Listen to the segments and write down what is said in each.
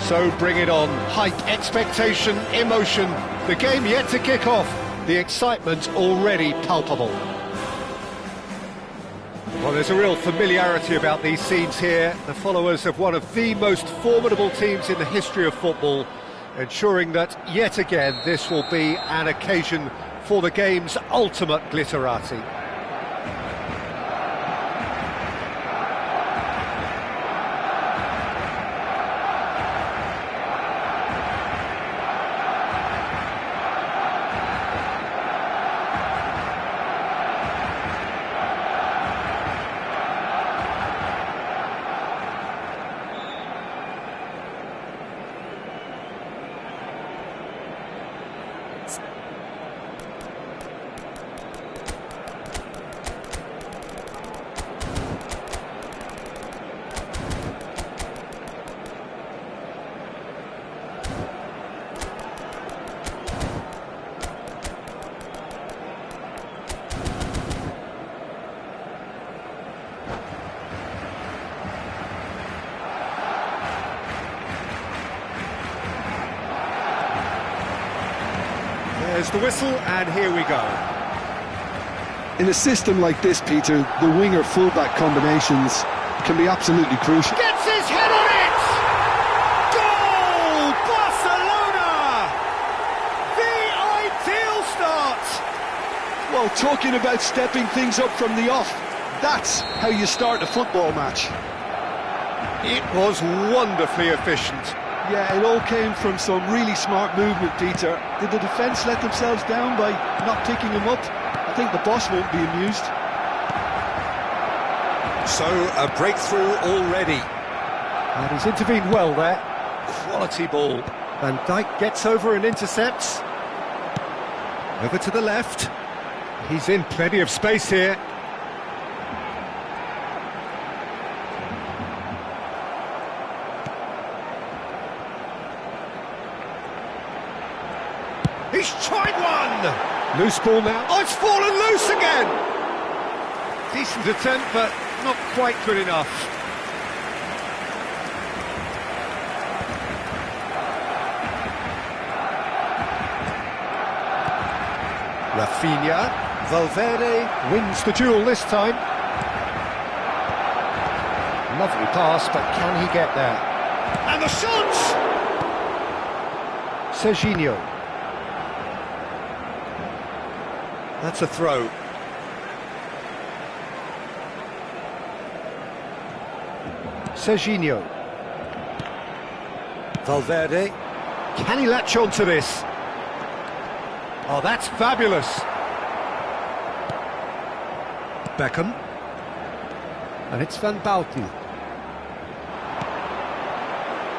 So bring it on. Hype, expectation, emotion. The game yet to kick off. The excitement already palpable. Well, there's a real familiarity about these scenes here. The followers of one of the most formidable teams in the history of football, ensuring that, yet again, this will be an occasion for the game's ultimate glitterati. There's the whistle, and here we go. In a system like this, Peter, the winger-fullback combinations can be absolutely crucial. Gets his head on it! Goal! Barcelona! The ideal start! Well, talking about stepping things up from the off, that's how you start a football match. It was wonderfully efficient. Yeah, it all came from some really smart movement, Peter. Did the defence let themselves down by not picking him up? I think the boss won't be amused. So, a breakthrough already. And he's intervened well there. Quality ball. Van Dijk gets over and intercepts. Over to the left. He's in plenty of space here. He's tried one! Loose ball now. Oh, it's fallen loose again! Decent attempt, but not quite good enough. Rafinha. Valverde wins the duel this time. Lovely pass, but can he get there? And the shot! Serginho. That's a throw. Serginho. Valverde. Can he latch on to this? Oh, that's fabulous. Beckham. And it's Van Bauten.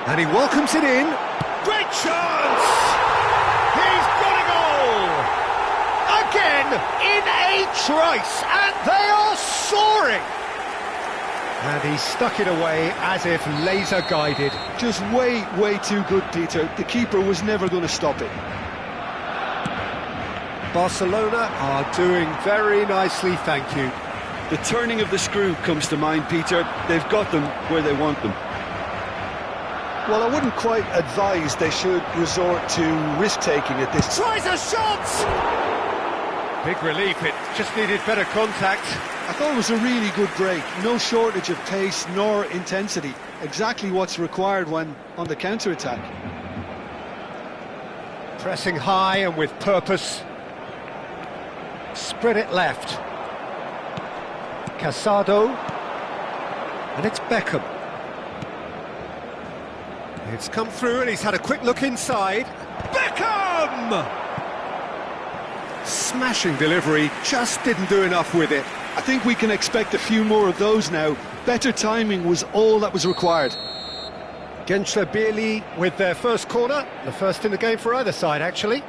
And he welcomes it in. Great chance! He's got a goal! Again, in a trice, and they are soaring! And he stuck it away as if laser-guided. Just way too good, Peter. The keeper was never going to stop it. Barcelona are doing very nicely, thank you. The turning of the screw comes to mind, Peter. They've got them where they want them. Well, I wouldn't quite advise they should resort to risk-taking at this. Tries a shot! Big relief, it just needed better contact. I thought it was a really good break. No shortage of pace nor intensity. Exactly what's required when on the counter-attack. Pressing high and with purpose. Spread it left. Casado. And it's Beckham. It's come through and he's had a quick look inside. Beckham! Smashing delivery, just didn't do enough with it. I think we can expect a few more of those now. Better timing was all that was required. Gençlerbirliği with their first corner, the first in the game for either side, actually.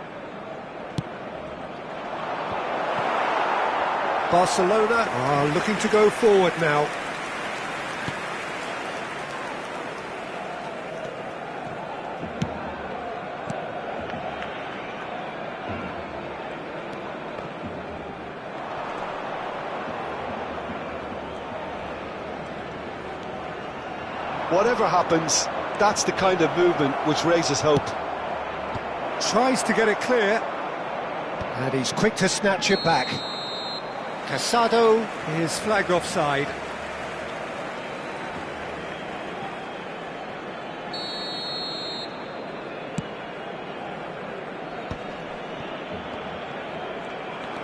Barcelona are looking to go forward now. Whatever happens, That's the kind of movement which raises hope. Tries to get it clear. And he's quick to snatch it back. Casado is flagged offside.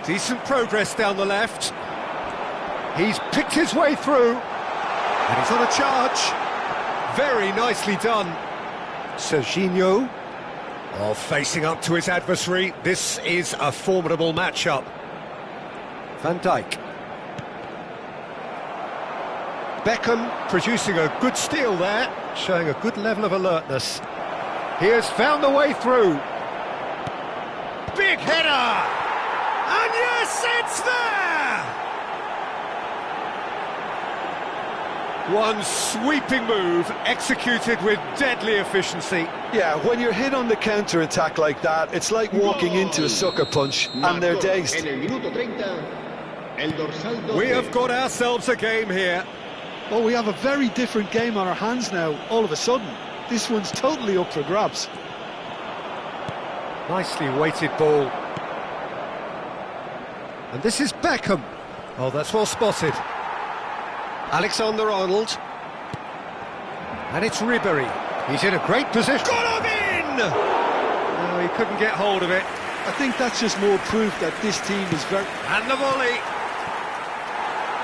Decent progress down the left. He's picked his way through. And he's on a charge. Very nicely done. Serginho. Oh, facing up to his adversary. This is a formidable matchup. Van Dijk. Beckham producing a good steal there, showing a good level of alertness. He has found the way through. Big header! And yes, it's there! One sweeping move, executed with deadly efficiency. Yeah, when you're hit on the counter-attack like that, it's like walking into a sucker punch, and they're dazed. We have got ourselves a game here. Well, we have a very different game on our hands now, all of a sudden. This one's totally up for grabs. Nicely weighted ball. And this is Beckham. Oh, that's well spotted. Alexander-Arnold. And it's Ribéry. He's in a great position. Got him in! No, he couldn't get hold of it. I think that's just more proof that this team is very... And the volley.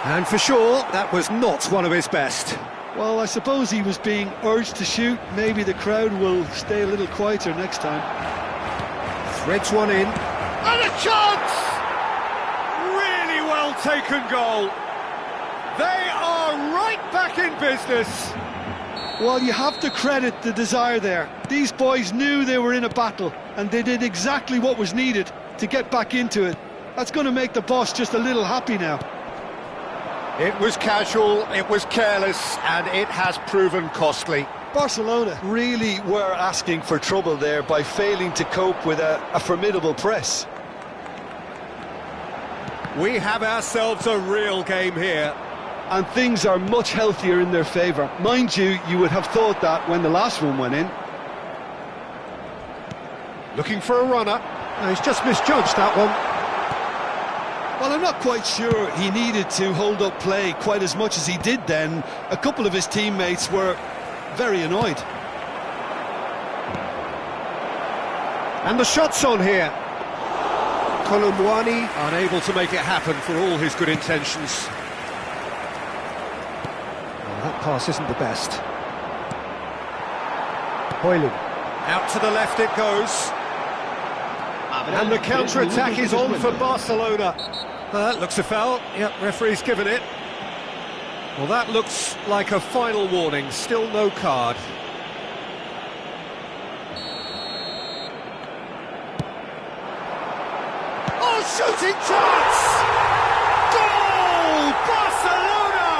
And for sure, that was not one of his best. Well, I suppose he was being urged to shoot. Maybe the crowd will stay a little quieter next time. Threads one in. And a chance! Really well taken goal. They are right back in business. Well, you have to credit the desire there. These boys knew they were in a battle, and they did exactly what was needed to get back into it. That's going to make the boss just a little happy now. It was casual, it was careless, and it has proven costly. Barcelona really were asking for trouble there by failing to cope with a formidable press. We have ourselves a real game here. And things are much healthier in their favour. Mind you, you would have thought that when the last one went in. Looking for a runner. No, he's just misjudged that one. Well, I'm not quite sure he needed to hold up play quite as much as he did then. A couple of his teammates were very annoyed. And the shot's on here. Colomboani unable to make it happen for all his good intentions. That pass isn't the best. Højlund. Out to the left it goes. And the counter-attack is on for Barcelona. That looks a foul. Yep, referee's given it. Well, that looks like a final warning. Still no card. Oh, shooting chance! Goal! Barcelona!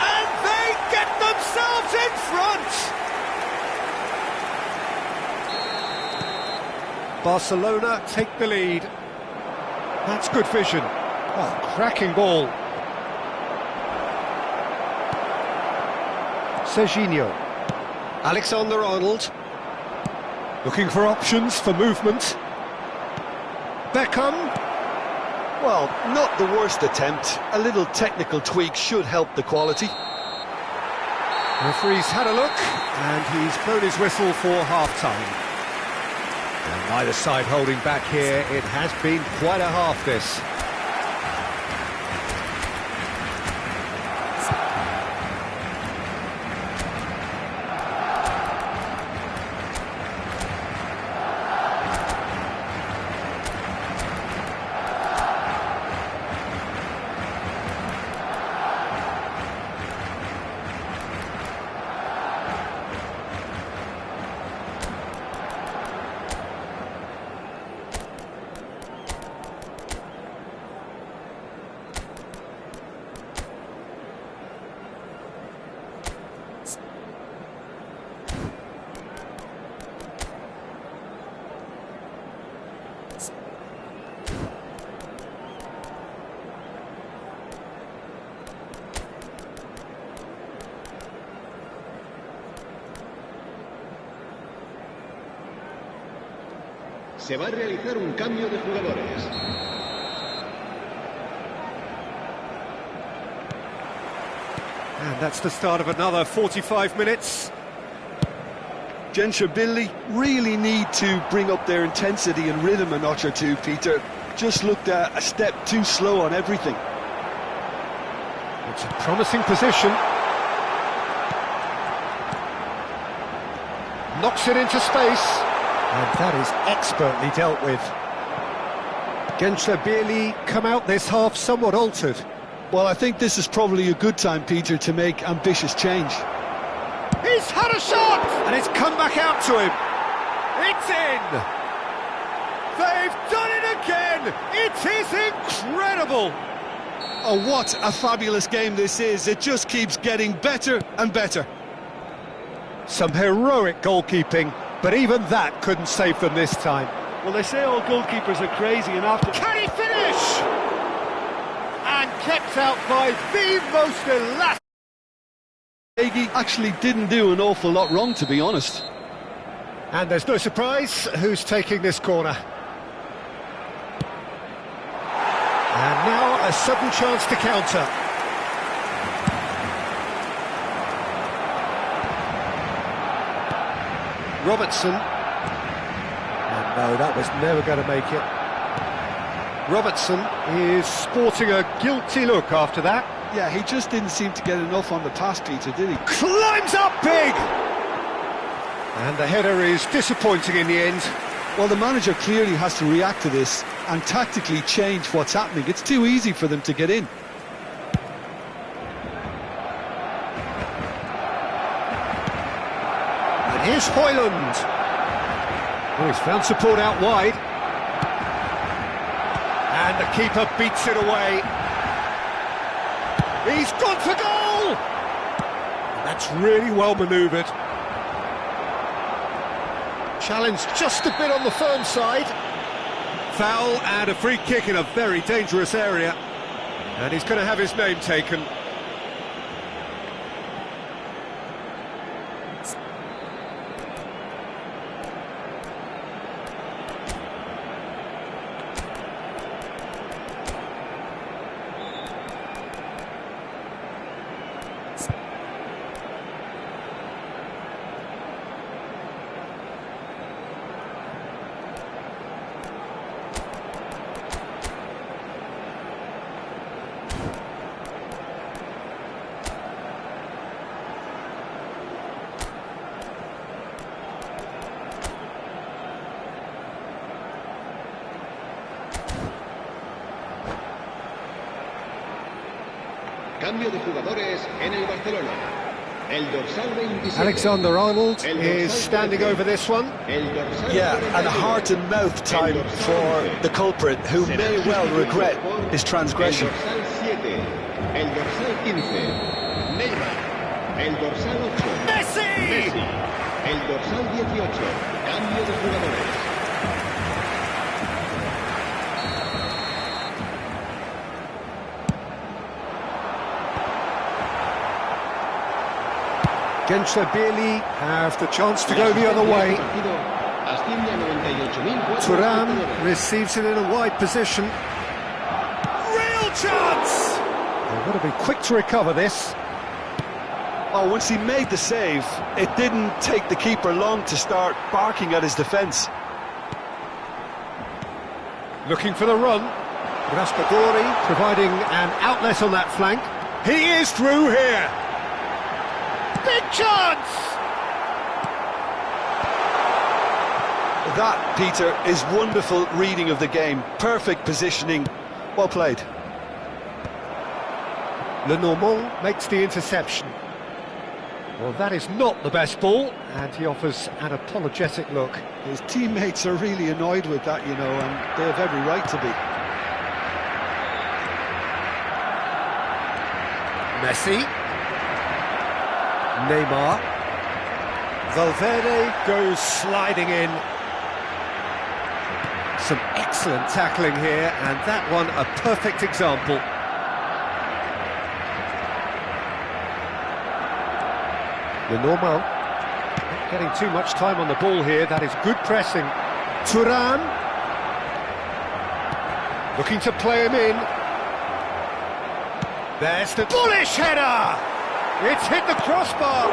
And they get themselves in front! Barcelona take the lead. That's good vision. Oh, cracking ball. Serginho. Alexander-Arnold. Looking for options for movement. Beckham. Well, not the worst attempt. A little technical tweak should help the quality. Referee's had a look, and he's blown his whistle for half-time. And neither side holding back here. It has been quite a half, this. Se va a realizar un cambio de jugadores. And that's the start of another 45 minutes. Genscherbilly really need to bring up their intensity and rhythm a notch or two, Peter. Just looked a step too slow on everything. It's a promising position. Knocks it into space. And that is expertly dealt with. Genscherbilly come out this half somewhat altered. Well, I think this is probably a good time, Peter, to make ambitious change. He's had a shot! And it's come back out to him. It's in! They've done it again! It is incredible! Oh, what a fabulous game this is. It just keeps getting better and better. Some heroic goalkeeping, but even that couldn't save them this time. Well, they say all goalkeepers are crazy, and after... Can he finish? And kept out by the most elastic... He actually didn't do an awful lot wrong, to be honest. And there's no surprise who's taking this corner. And now a sudden chance to counter. Robertson. And no, that was never going to make it. Robertson is sporting a guilty look after that. Yeah, he just didn't seem to get enough on the pass, Peter, did he? Climbs up big! And the header is disappointing in the end. Well, the manager clearly has to react to this and tactically change what's happening. It's too easy for them to get in. And here's Højlund. Oh, he's found support out wide. And the keeper beats it away. He's gone for goal! That's really well manoeuvred. Challenge just a bit on the firm side. Foul and a free kick in a very dangerous area. And he's going to have his name taken. Cambio de jugadores en el Barcelona. El dorsal 27. Alexander-Arnold is standing over this one. Yeah, and a heart-and-mouth time for the culprit, who may well regret his transgression. El dorsal 7. El dorsal 15. Neymar. El dorsal 8. Messi! El dorsal 18. Cambio de jugadores. Genscherbilly have the chance to go the other way. Thuram receives it in a wide position. Real chance! They've got to be quick to recover this. Oh, once he made the save, it didn't take the keeper long to start barking at his defence. Looking for the run. Raspadori providing an outlet on that flank. He is through here. Big chance! That, Peter, is wonderful reading of the game. Perfect positioning. Well played. Lenormand makes the interception. Well, that is not the best ball, and he offers an apologetic look. His teammates are really annoyed with that, you know, and they have every right to be. Messi. Neymar. Valverde goes sliding in. Some excellent tackling here, and that one a perfect example. Lenormand not getting too much time on the ball here. That is good pressing. Turan. Looking to play him in. There's the bullish header! It's hit the crossbar!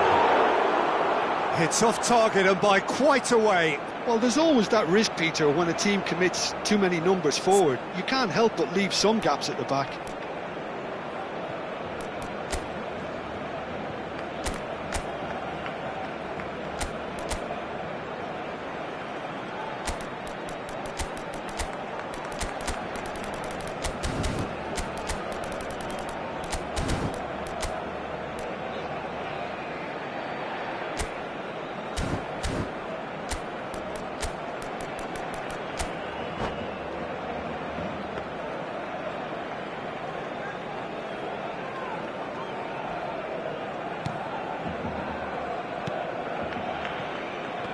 It's off target and by quite a way. Well, there's always that risk, Peter, when a team commits too many numbers forward. You can't help but leave some gaps at the back.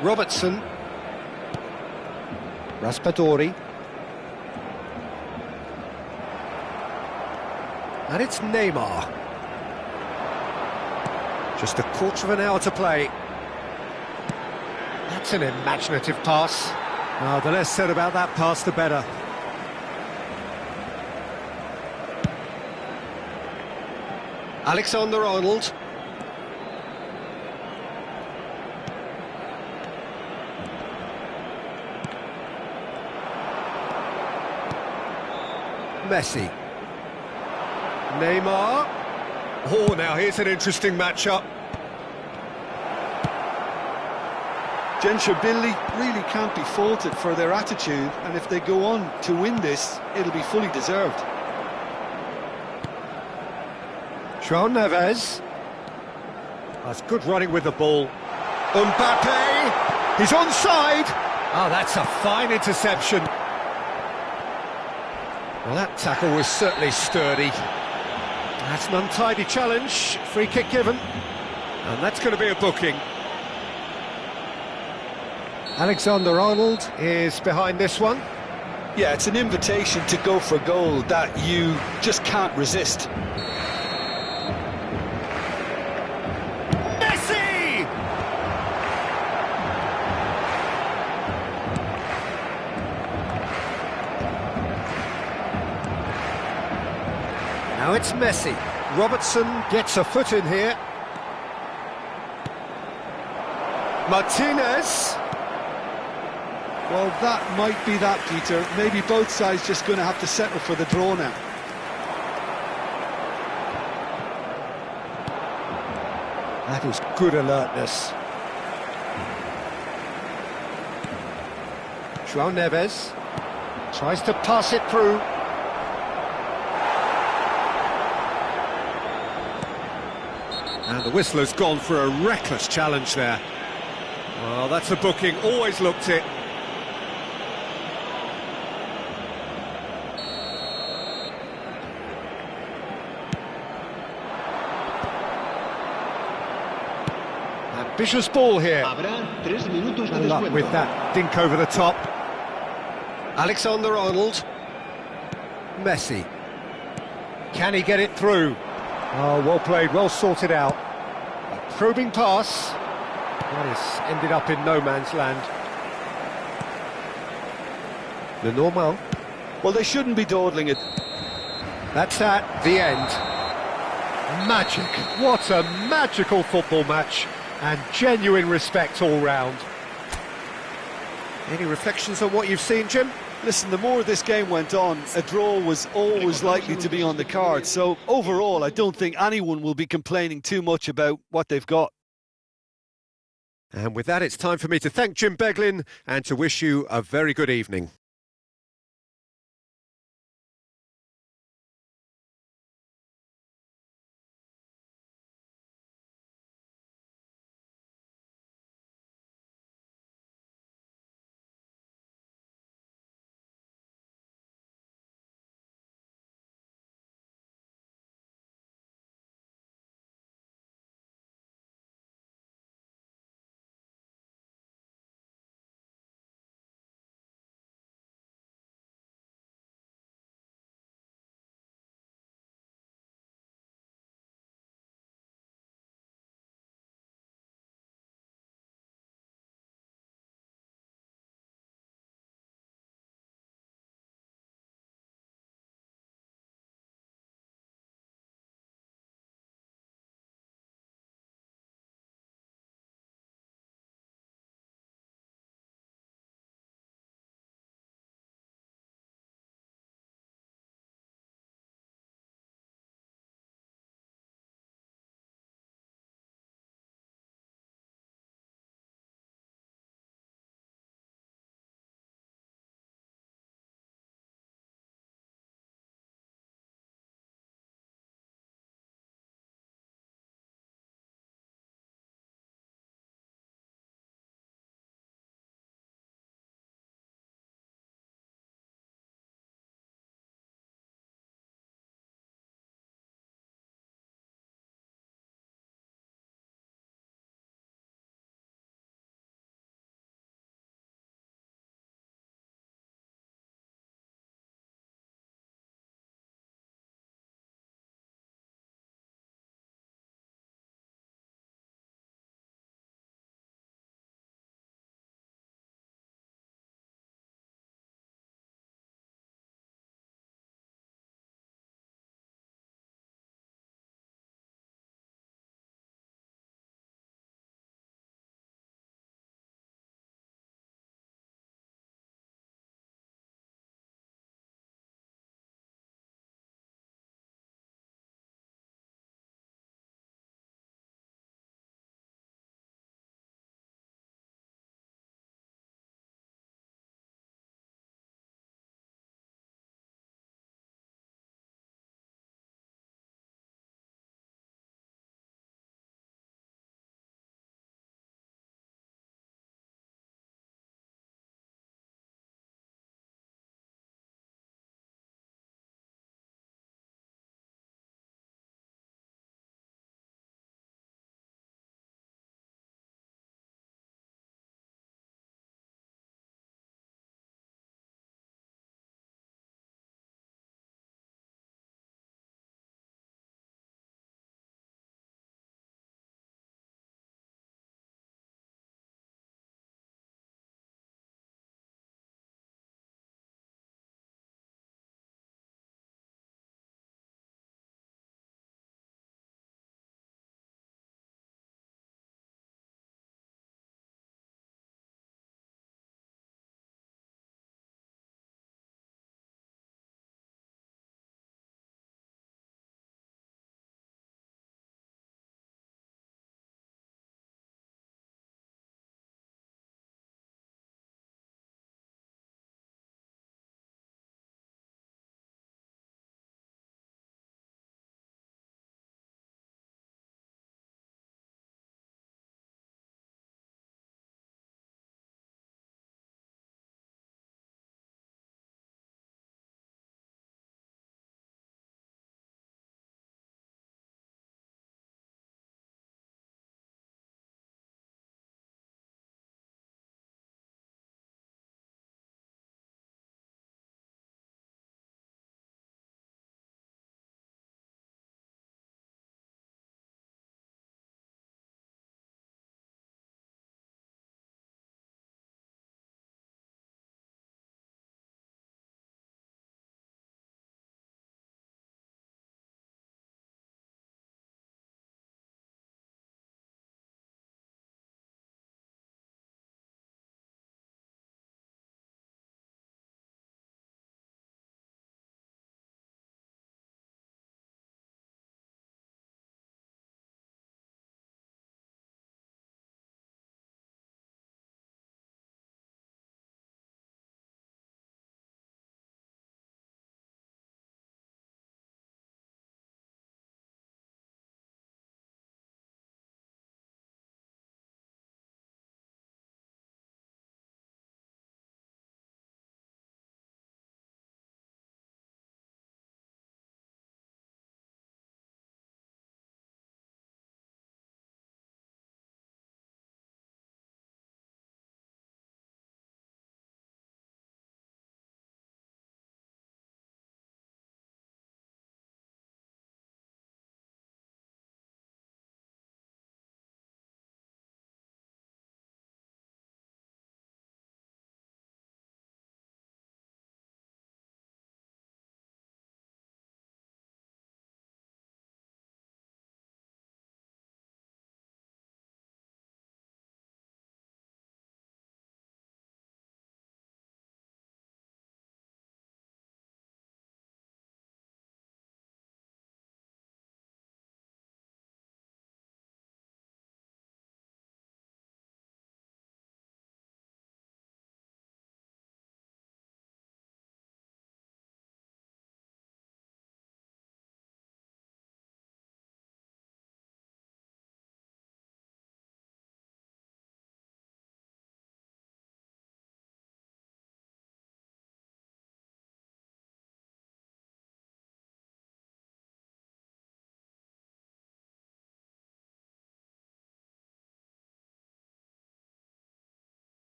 Robertson. Raspadori. And it's Neymar. Just a quarter of an hour to play. That's an imaginative pass. Oh, the less said about that pass, the better. Alexander-Arnold. Messi. Neymar. Oh, now here's an interesting matchup. Gentile really can't be faulted for their attitude, and if they go on to win this, it'll be fully deserved. João Neves. That's good running with the ball. Mbappe. He's onside. Oh, that's a fine interception. Well, that tackle was certainly sturdy. That's an untidy challenge. Free kick given. And that's going to be a booking. Alexander-Arnold is behind this one. Yeah, it's an invitation to go for goal that you just can't resist. Messi! Now it's Messi. Robertson gets a foot in here. Martinez. Well, that might be that, Peter. Maybe both sides just going to have to settle for the draw now. That is good alertness. João Neves tries to pass it through. And the whistler's gone for a reckless challenge there. Well, that's a booking, always looked it. Ambitious ball here. And luck with that dink over the top. Alexander-Arnold. Messi. Can he get it through? Oh, well played, well sorted out. A probing pass. That has ended up in no man's land. The normal. Well, they shouldn't be dawdling it. That's that, the end. Magic. What a magical football match. And genuine respect all round. Any reflections on what you've seen, Jim? Listen, the more this game went on, a draw was always likely to be on the card. So overall, I don't think anyone will be complaining too much about what they've got. And with that, it's time for me to thank Jim Beglin and to wish you a very good evening.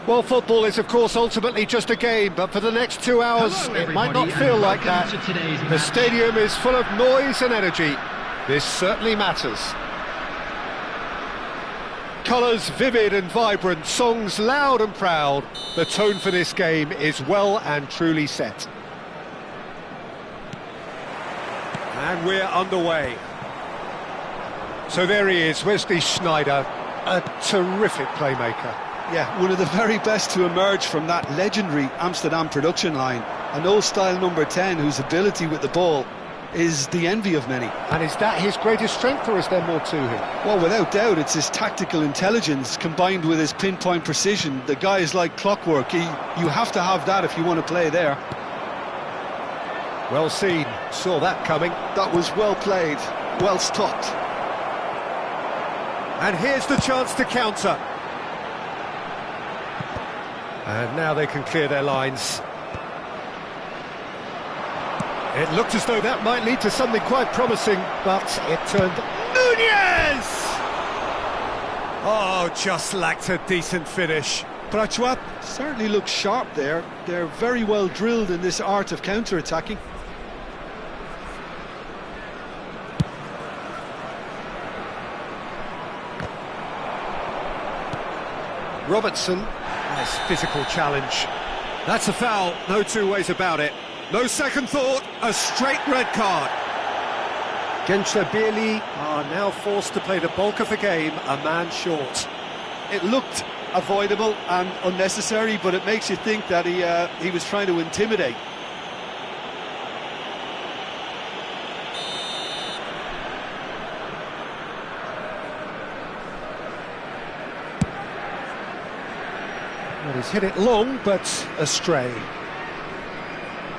Well, football is, of course, ultimately just a game, but for the next 2 hours, it might not feel like that. The stadium is full of noise and energy. This certainly matters. Colours vivid and vibrant, songs loud and proud. The tone for this game is well and truly set. And we're underway. So there he is, Wesley Sneijder, a terrific playmaker. Yeah, one of the very best to emerge from that legendary Amsterdam production line. An old-style number 10 whose ability with the ball is the envy of many. And is that his greatest strength, or is there more to him? Well, without doubt, it's his tactical intelligence combined with his pinpoint precision. The guy is like clockwork. You have to have that if you want to play there. Well seen, saw that coming. That was well played, well stopped. And here's the chance to counter. And now they can clear their lines. It looked as though that might lead to something quite promising, but it turned... Nunez! Oh, just lacked a decent finish. Prachuap certainly looks sharp there. They're very well drilled in this art of counter-attacking. Robertson, nice physical challenge. That's a foul, no two ways about it. No second thought, a straight red card. Gençlerbirliği are now forced to play the bulk of the game a man short. It looked avoidable and unnecessary, but it makes you think that he was trying to intimidate. Well, he's hit it long, but astray.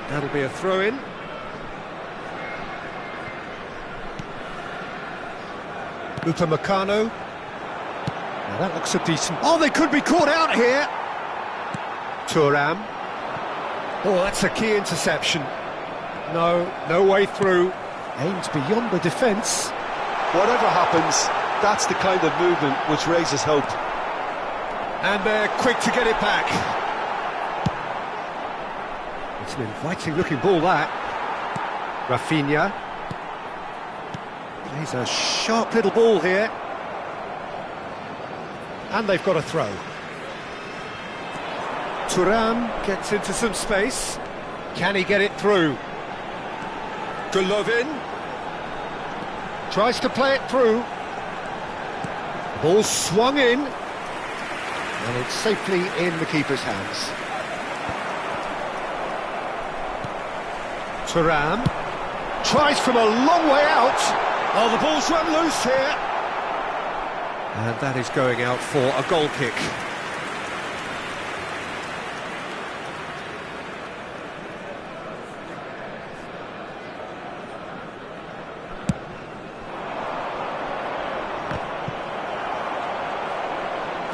That'll be a throw-in. Upamecano. Now that looks a decent... Oh, they could be caught out here! Thuram. Oh, that's a key interception. No way through. Aimed beyond the defence. Whatever happens, that's the kind of movement which raises hope. And they're quick to get it back. It's an inviting-looking ball, that. Rafinha. Plays a sharp little ball here. And they've got a throw. Thuram gets into some space. Can he get it through? Golovin tries to play it through. Ball swung in. And it's safely in the keeper's hands. Thuram tries from a long way out. Oh, the ball's run loose here. And that is going out for a goal kick.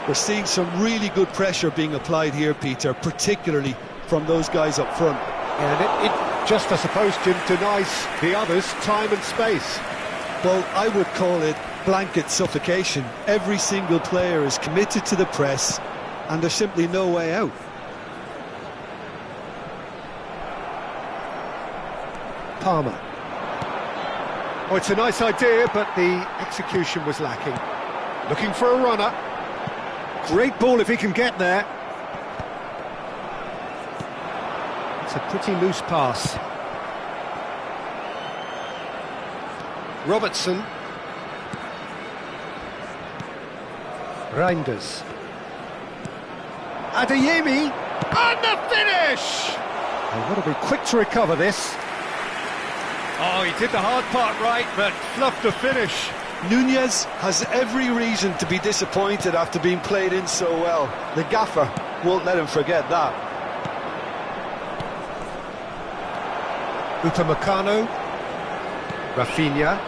We're seeing some really good pressure being applied here, Peter, particularly from those guys up front. And it just, I suppose, Jim, denies the others time and space. Well, I would call it blanket suffocation. Every single player is committed to the press, and there's simply no way out. Palmer. Oh, it's a nice idea, but the execution was lacking. Looking for a runner. Great ball if he can get there. It's a pretty loose pass. Robertson. Reinders. Adeyemi. And the finish! They've got to be quick to recover this. Oh, he did the hard part right, but fluffed the finish. Nunez has every reason to be disappointed after being played in so well. The gaffer won't let him forget that. Upamecano. Rafinha.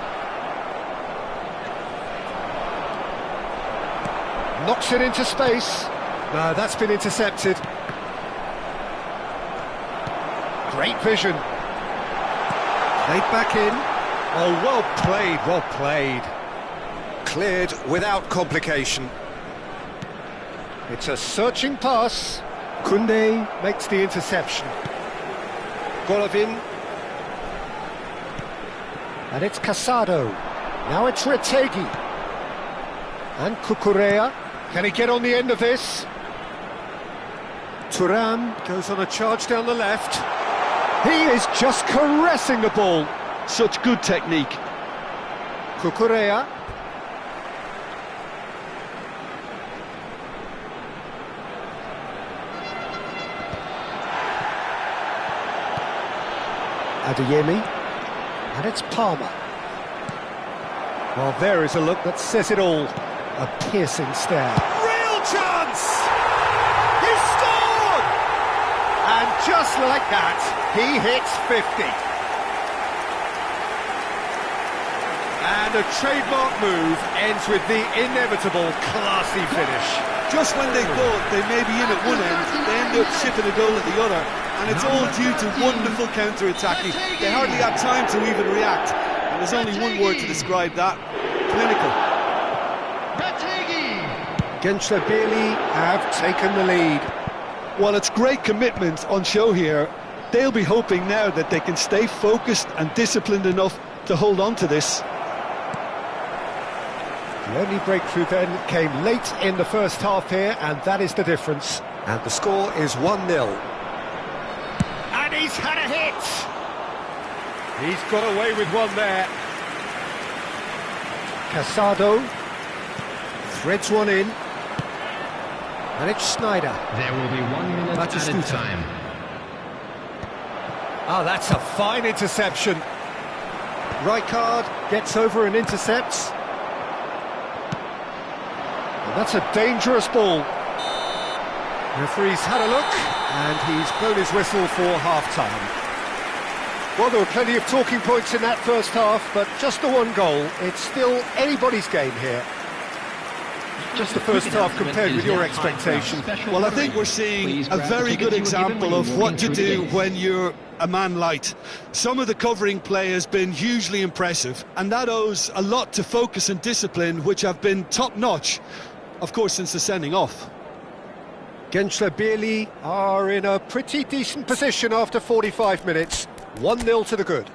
Knocks it into space. No, that's been intercepted. Great vision. Played back in. Oh, well played, well played. Cleared without complication. It's a searching pass. Koundé makes the interception. Golovin. And it's Casado. Now it's Retegi. And Cucurella. Can he get on the end of this? Thuram goes on a charge down the left. He is just caressing the ball. Such good technique. Cucurella. Adeyemi. And it's Palmer. Well, there is a look that says it all. A piercing stare. Real chance! He scored! And just like that, he hits 50. And a trademark move ends with the inevitable classy finish. Just when they thought they may be in at one end, they end up shipping a goal at the other. And it's all due to wonderful counter-attacking. They hardly had time to even react. And there's only one word to describe that. Clinical. Gençlerbirliği have taken the lead. While it's great commitment on show here, they'll be hoping now that they can stay focused and disciplined enough to hold on to this. The only breakthrough then came late in the first half here, and that is the difference. And the score is 1-0. And he's had a hit! He's got away with one there. Casado threads one in. And it's Snyder. There will be 1 minute added time. Oh, that's a fine interception. Rijkaard gets over and intercepts. And that's a dangerous ball. Referee's had a look, and he's blown his whistle for half-time. Well, there were plenty of talking points in that first half, but just the one goal. It's still anybody's game here. Just the first half compared with your expectation. Well, I think we're seeing a very good example of what to do when you're a man light. Some of the covering play has been hugely impressive, and that owes a lot to focus and discipline, which have been top-notch, of course, since the sending off. Gençlerbirliği are in a pretty decent position after 45 minutes. 1-0 to the good.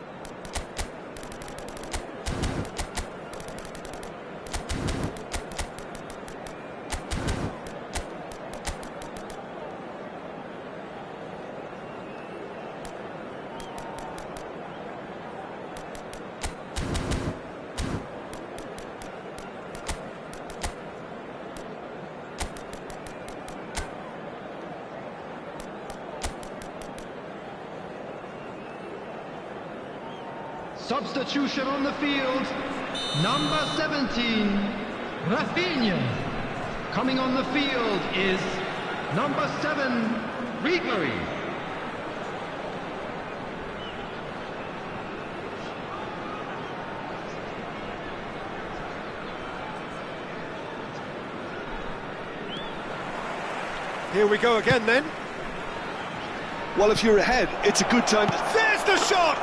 Substitution on the field, number 17, Rafinha. Coming on the field is number 7, Ribery. Here we go again then. Well, if you're ahead, it's a good time to... There's the shot!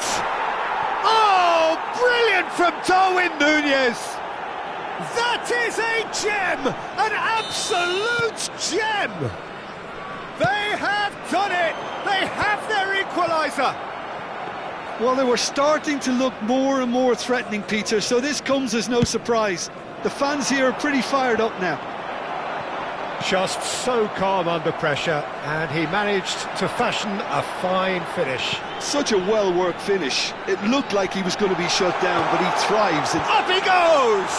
Oh, brilliant from Darwin Núñez. That is a gem, an absolute gem. They have done it. They have their equaliser. Well, they were starting to look more and more threatening, Peter, so this comes as no surprise. The fans here are pretty fired up now. Just so calm under pressure, and he managed to fashion a fine finish. Such a well-worked finish. It looked like he was going to be shut down, but he thrives. Up he goes!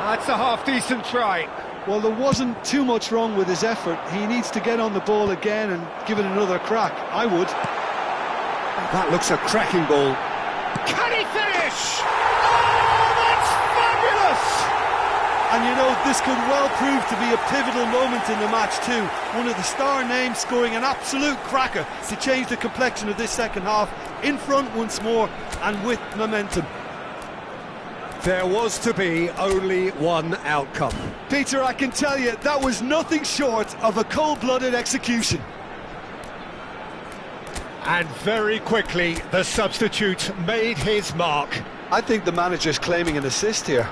That's a half-decent try. Well, there wasn't too much wrong with his effort. He needs to get on the ball again and give it another crack. I would. That looks a cracking ball. Can he finish? Oh, that's fabulous! And you know, this could well prove to be a pivotal moment in the match too. One of the star names scoring an absolute cracker to change the complexion of this second half. In front once more and with momentum. There was to be only one outcome. Peter, I can tell you, that was nothing short of a cold-blooded execution. And very quickly, the substitute made his mark. I think the manager's claiming an assist here.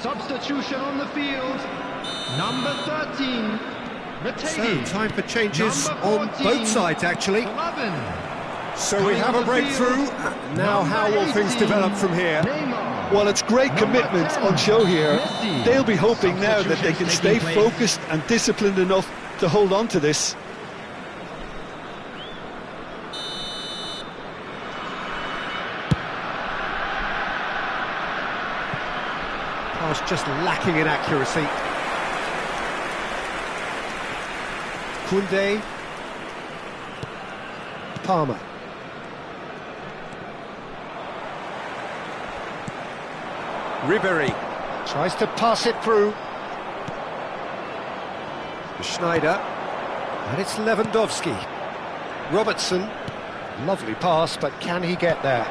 Substitution on the field, number 13, So, time for changes on both sides, actually. So we have a breakthrough. Now how will things develop from here? Well, it's great commitment on show here. They'll be hoping now that they can stay focused and disciplined enough to hold on to this. Pass just lacking in accuracy. Koundé. Palmer. Ribéry tries to pass it through. Schneider. And it's Lewandowski. Robertson. Lovely pass, but can he get there?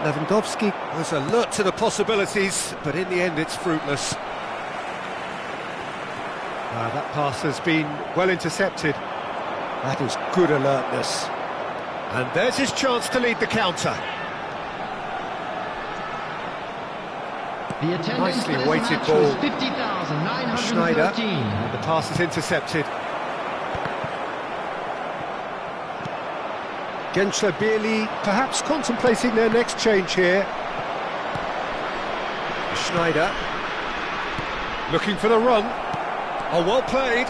Lewandowski was alert to the possibilities, but in the end it's fruitless. That pass has been well intercepted. That is good alertness. And there's his chance to lead the counter. Nicely weighted ball. Schneider. And the pass is intercepted. Gensler-Bierli perhaps contemplating their next change here. Schneider. Looking for the run. Oh, well played.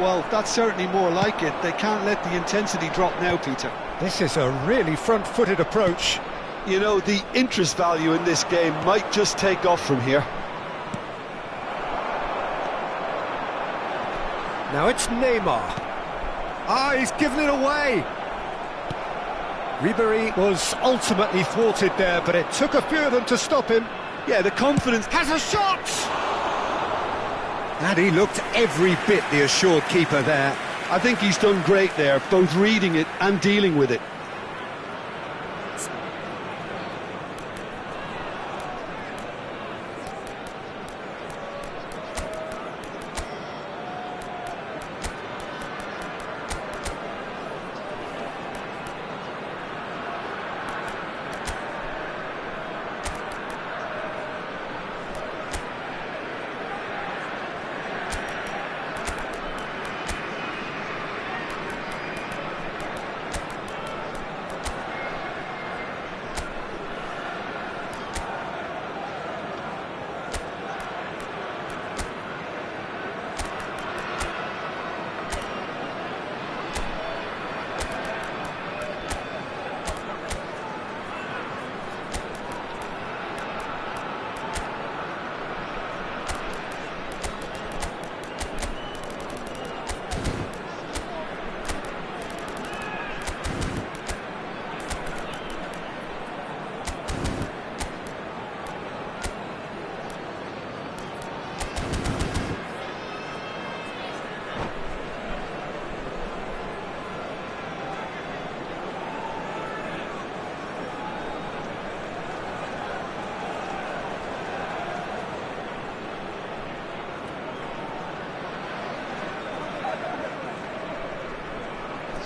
Well, that's certainly more like it. They can't let the intensity drop now, Peter. This is a really front-footed approach. You know, the interest value in this game might just take off from here. Now it's Neymar. He's given it away. Ribéry was ultimately thwarted there, but it took a few of them to stop him. Yeah, the confidence... Has a shot! And he looked every bit the assured keeper there. I think he's done great there, both reading it and dealing with it.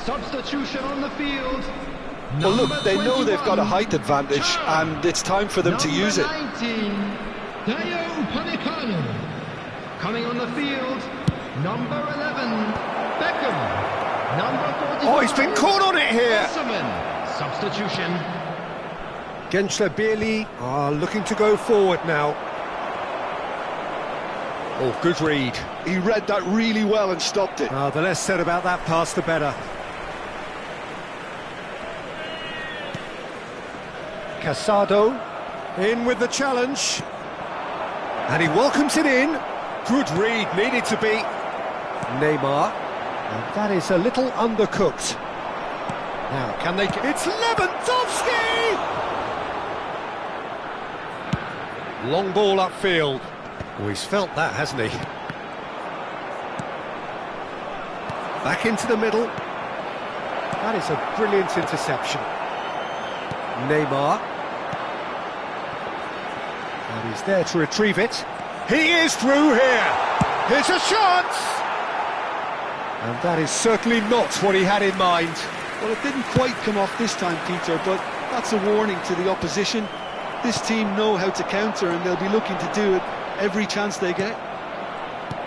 Substitution on the field. Well, look, they know they've got a height advantage, and it's time for them to use it. 19, coming on the field, number 11, Beckham. Number 45. Oh, he's been caught on it here. Substitution. Gensler are looking to go forward now. Oh, good read. He read that really well and stopped it. The less said about that pass, the better. Casado in with the challenge. And he welcomes it in. Good read, needed to be. Neymar. And that is a little undercooked. Now, can they... It's Lewandowski! Long ball upfield. Oh, he's felt that, hasn't he? Back into the middle. That is a brilliant interception. Neymar. And he's there to retrieve it. He is through here. Here's a chance. And that is certainly not what he had in mind. Well, it didn't quite come off this time, Peter, but that's a warning to the opposition. This team know how to counter, and they'll be looking to do it every chance they get.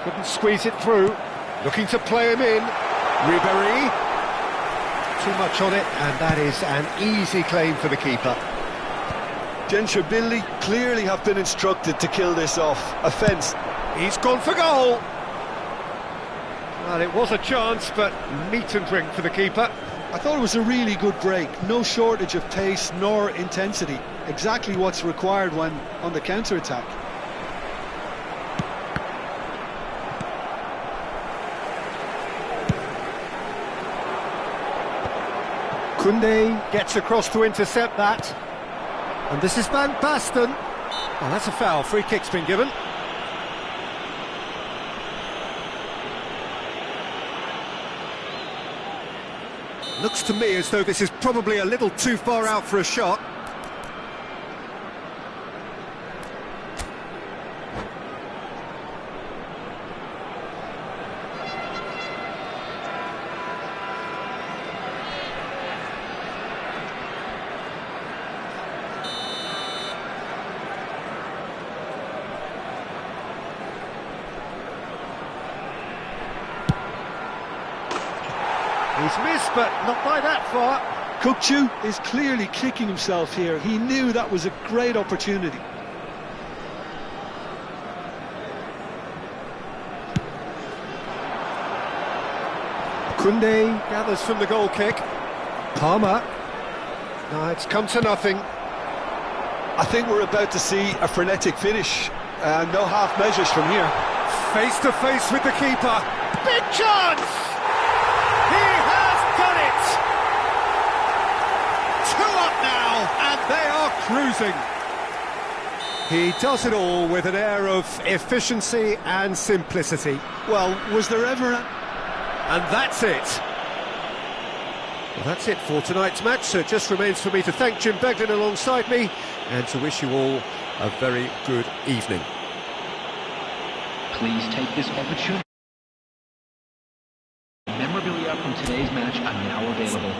Couldn't squeeze it through. Looking to play him in. Ribéry. Too much on it, and that is an easy claim for the keeper. Gensler clearly have been instructed to kill this off. Offence. He's gone for goal. Well, it was a chance, but meat and drink for the keeper. I thought it was a really good break. No shortage of pace nor intensity. Exactly what's required when on the counter-attack. Koundé gets across to intercept that. And this is Van Basten. Oh, that's a foul. Free kick's been given. Looks to me as though this is probably a little too far out for a shot. He's missed, but not by that far. Kukçu is clearly kicking himself here. He knew that was a great opportunity. Koundé gathers from the goal kick. Palmer. No, it's come to nothing. I think we're about to see a frenetic finish. No half measures from here. Face to face with the keeper. Big chance! He has done it! 2 up now, and they are cruising. He does it all with an air of efficiency and simplicity. Well, was there ever a... And that's it. Well, that's it for tonight's match, so it just remains for me to thank Jim Beglin alongside me and to wish you all a very good evening. Please take this opportunity. Memorabilia from today's match are now available.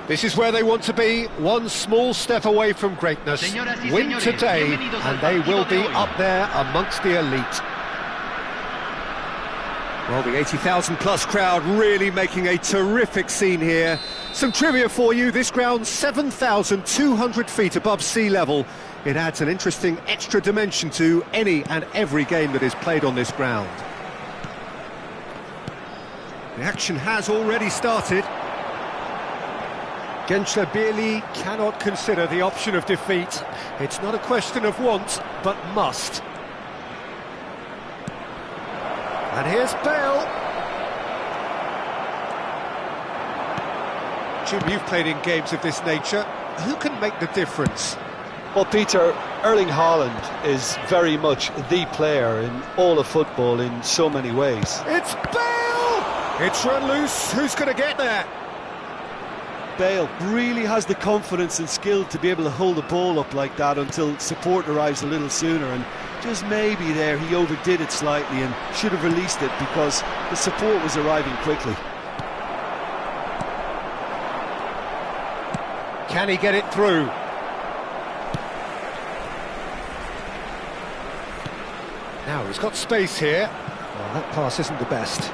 This is where they want to be, one small step away from greatness. Win today, and they will be up there amongst the elite. Well, the 80,000 plus crowd really making a terrific scene here. Some trivia for you, this ground's 7,200 feet above sea level. It adds an interesting extra dimension to any and every game that is played on this ground. The action has already started. Gençlerbirliği cannot consider the option of defeat. It's not a question of want, but must. And here's Bale. Jim, you've played in games of this nature. Who can make the difference? Well, Peter, Erling Haaland is very much the player in all of football in so many ways. It's Bale! It's run loose. Who's going to get there? Bale really has the confidence and skill to be able to hold the ball up like that until support arrives a little sooner, and just maybe there he overdid it slightly and should have released it because the support was arriving quickly. Can he get it through? Now he's got space here. Well, that pass isn't the best.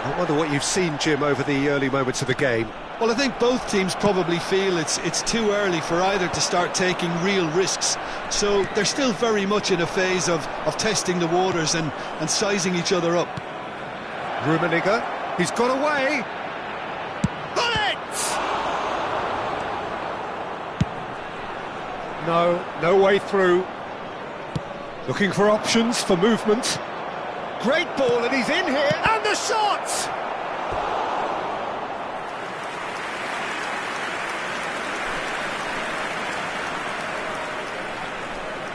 I wonder what you've seen, Jim, over the early moments of the game. Well, I think both teams probably feel it's too early for either to start taking real risks. So they're still very much in a phase of testing the waters and sizing each other up. Rummenigge, he's got away. Got it! No way through. Looking for options for movement. Great ball, and he's in here, and the shot!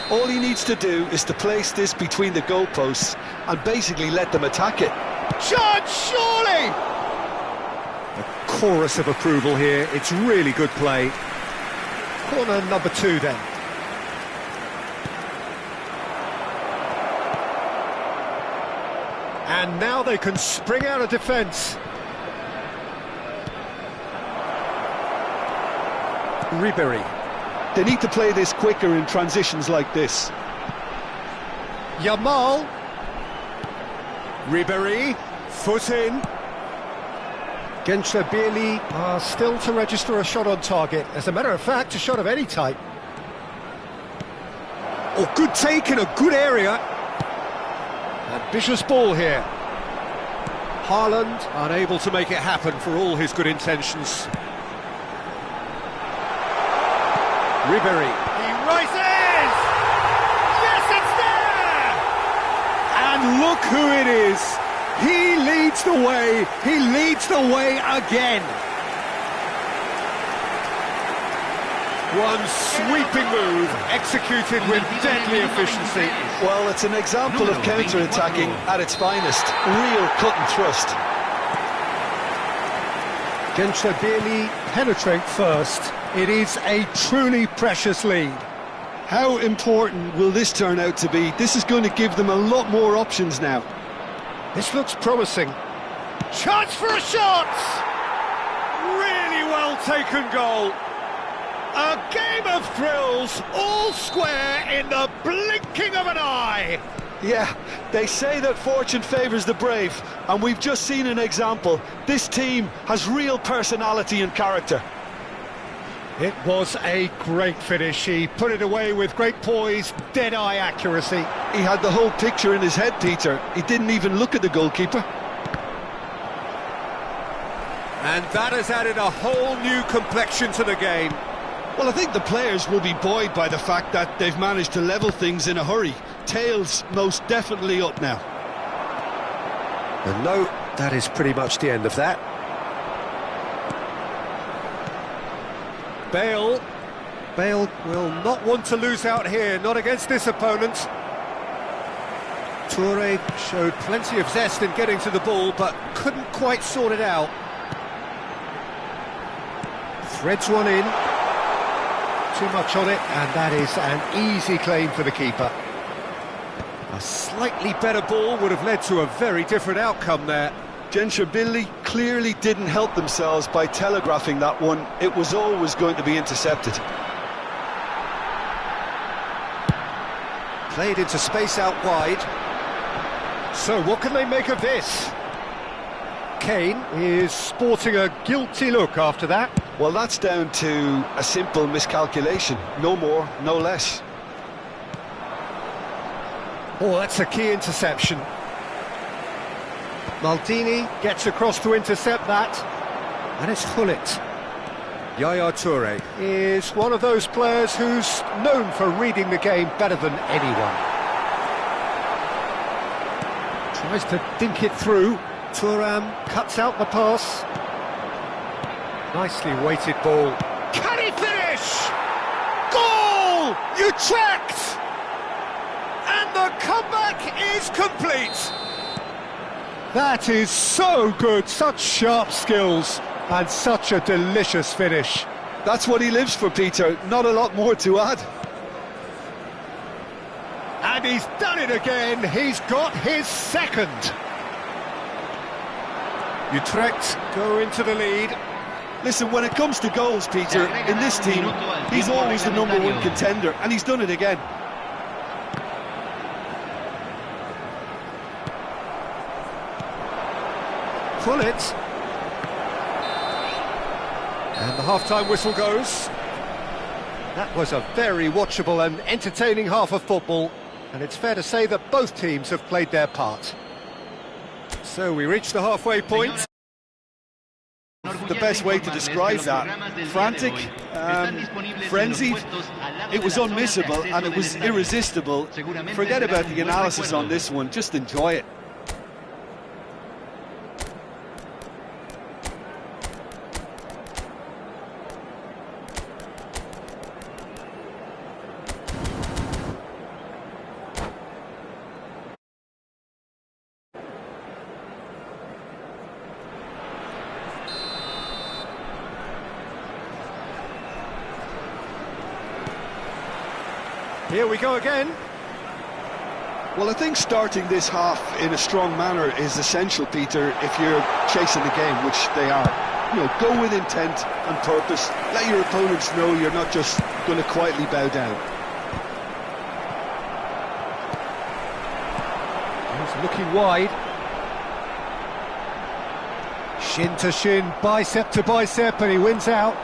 All he needs to do is to place this between the goalposts and basically let them attack it. Chance, surely! A chorus of approval here. It's really good play. Corner number 2 then. And now they can spring out of defence. Ribéry. They need to play this quicker in transitions like this. Yamal. Ribéry. Foot in. Gençlerbirliği are still to register a shot on target. As a matter of fact, a shot of any type. Oh, good take in a good area. Ambitious ball here. Haaland unable to make it happen for all his good intentions. Ribéry. He rises! Yes, it's there! And look who it is. He leads the way. He leads the way again. One sweeping move, executed with deadly efficiency. Well, it's an example of counter-attacking at its finest. Real cut and thrust. Gençlerbirliği penetrate first. It is a truly precious lead. How important will this turn out to be? This is going to give them a lot more options now. This looks promising. Chance for a shot! Really well taken goal. A game of thrills, all square in the blinking of an eye. Yeah, they say that fortune favours the brave, and we've just seen an example. This team has real personality and character. It was a great finish. He put it away with great poise, dead-eye accuracy. He had the whole picture in his head, Peter. He didn't even look at the goalkeeper. And that has added a whole new complexion to the game. Well, I think the players will be buoyed by the fact that they've managed to level things in a hurry. Tails most definitely up now. And no, that is pretty much the end of that. Bale will not want to lose out here, not against this opponent. Toure showed plenty of zest in getting to the ball, but couldn't quite sort it out. Threads one in. Too much on it, and that is an easy claim for the keeper. A slightly better ball would have led to a very different outcome there. Gentry clearly didn't help themselves by telegraphing that one. It was always going to be intercepted. Played into space out wide. So what can they make of this? Kane is sporting a guilty look after that. Well, that's down to a simple miscalculation. No more, no less. Oh, that's a key interception. Maldini gets across to intercept that. And it's Gullit. Yaya Toure is one of those players who's known for reading the game better than anyone. Tries to dink it through. Thuram cuts out the pass. Nicely weighted ball. Can he finish? Goal! Utrecht! And the comeback is complete. That is so good, such sharp skills and such a delicious finish. That's what he lives for, Peter, not a lot more to add. And he's done it again, he's got his second. Utrecht go into the lead. Listen, when it comes to goals, Peter, in this team, he's always the #1 contender, and he's done it again. Gullit. And the half-time whistle goes. That was a very watchable and entertaining half of football, and it's fair to say that both teams have played their part. So we reach the halfway point. The best way to describe that, frantic, frenzied, it was unmissable and it was irresistible. Forget about the analysis on this one, just enjoy it. Here we go again. Well, I think starting this half in a strong manner is essential, Peter, if you're chasing the game, which they are. You know, go with intent and purpose. Let your opponents know you're not just going to quietly bow down. He's looking wide. Shin to shin, bicep to bicep, and he wins out.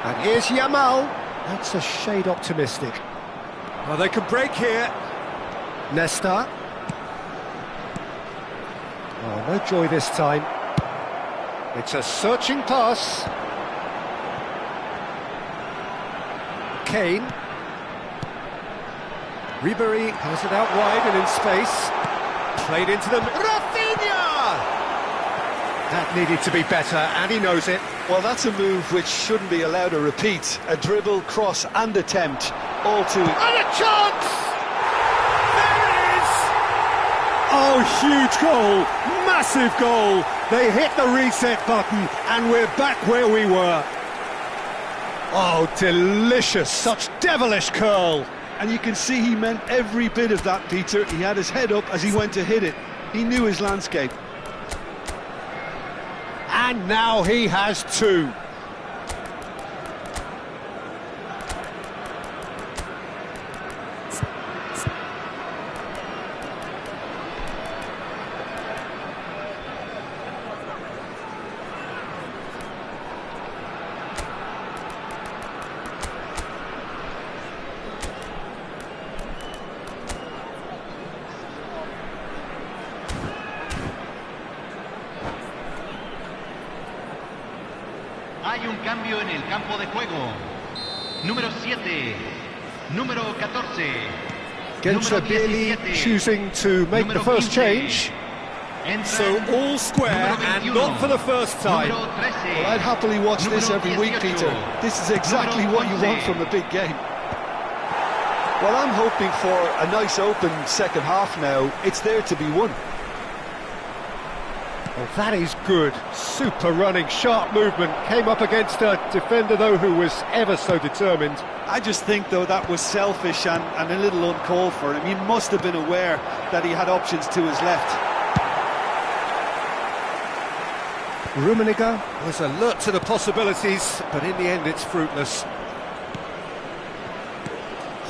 And here's Yamal. That's a shade optimistic. Well, they can break here. Nesta. Oh, no joy this time. It's a searching pass. Kane. Ribery has it out wide and in space. Played into them. Rafinha! That needed to be better, and he knows it. Well, that's a move which shouldn't be allowed to repeat. A dribble, cross and attempt, all to... And a chance! There it is! Oh, huge goal! Massive goal! They hit the reset button, and we're back where we were. Oh, delicious! Such devilish curl! And you can see he meant every bit of that, Peter. He had his head up as he went to hit it. He knew his landscape. And now he has two. Hay un cambio en el campo de juego. Número 7, número 14. Gentry choosing to make the first change. So all square and not for the first time. Well, I'd happily watch this every week, Peter. This is exactly what you want from a big game. Well, I'm hoping for a nice open second half now. It's there to be won. Well, that is good. Super running, sharp movement. Came up against a defender, though, who was ever so determined. I just think, though, that was selfish and a little uncalled for him. He must have been aware that he had options to his left. Rummenigge was alert to the possibilities, but in the end it's fruitless.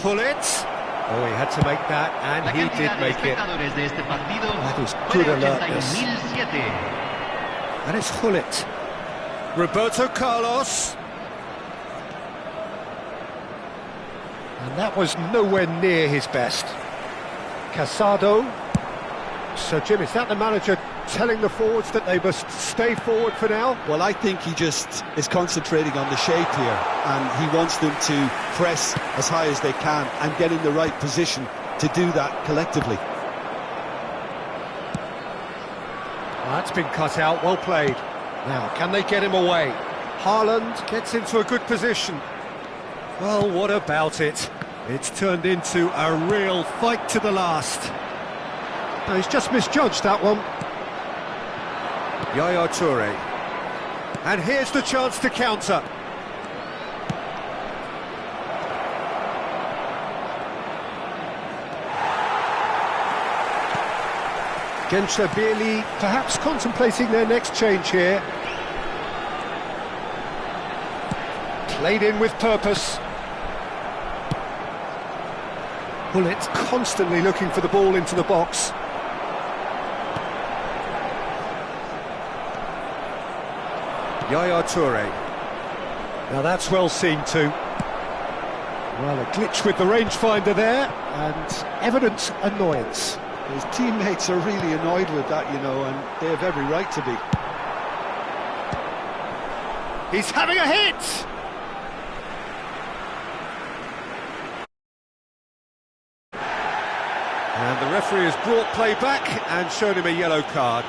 Gullit. Oh, he had to make that, and he did make it. That is good alertness. And it's Gullit. Roberto Carlos. And that was nowhere near his best. Casado. So, Jim, is that the manager telling the forwards that they must stay forward for now? Well, I think he just is concentrating on the shape here, and he wants them to press as high as they can and get in the right position to do that collectively. Well, that's been cut out, well played. Now, can they get him away? Haaland gets into a good position. Well, what about it? It's turned into a real fight to the last. No, he's just misjudged that one. Yaya Toure. And here's the chance to counter. Gençlerbirliği perhaps contemplating their next change here. Played in with purpose. Gullit constantly looking for the ball into the box. Yaya Toure. Now that's well seen too. Well, a glitch with the rangefinder there, and evident annoyance. His teammates are really annoyed with that, you know, and they have every right to be. He's having a hit! And the referee has brought play back and shown him a yellow card.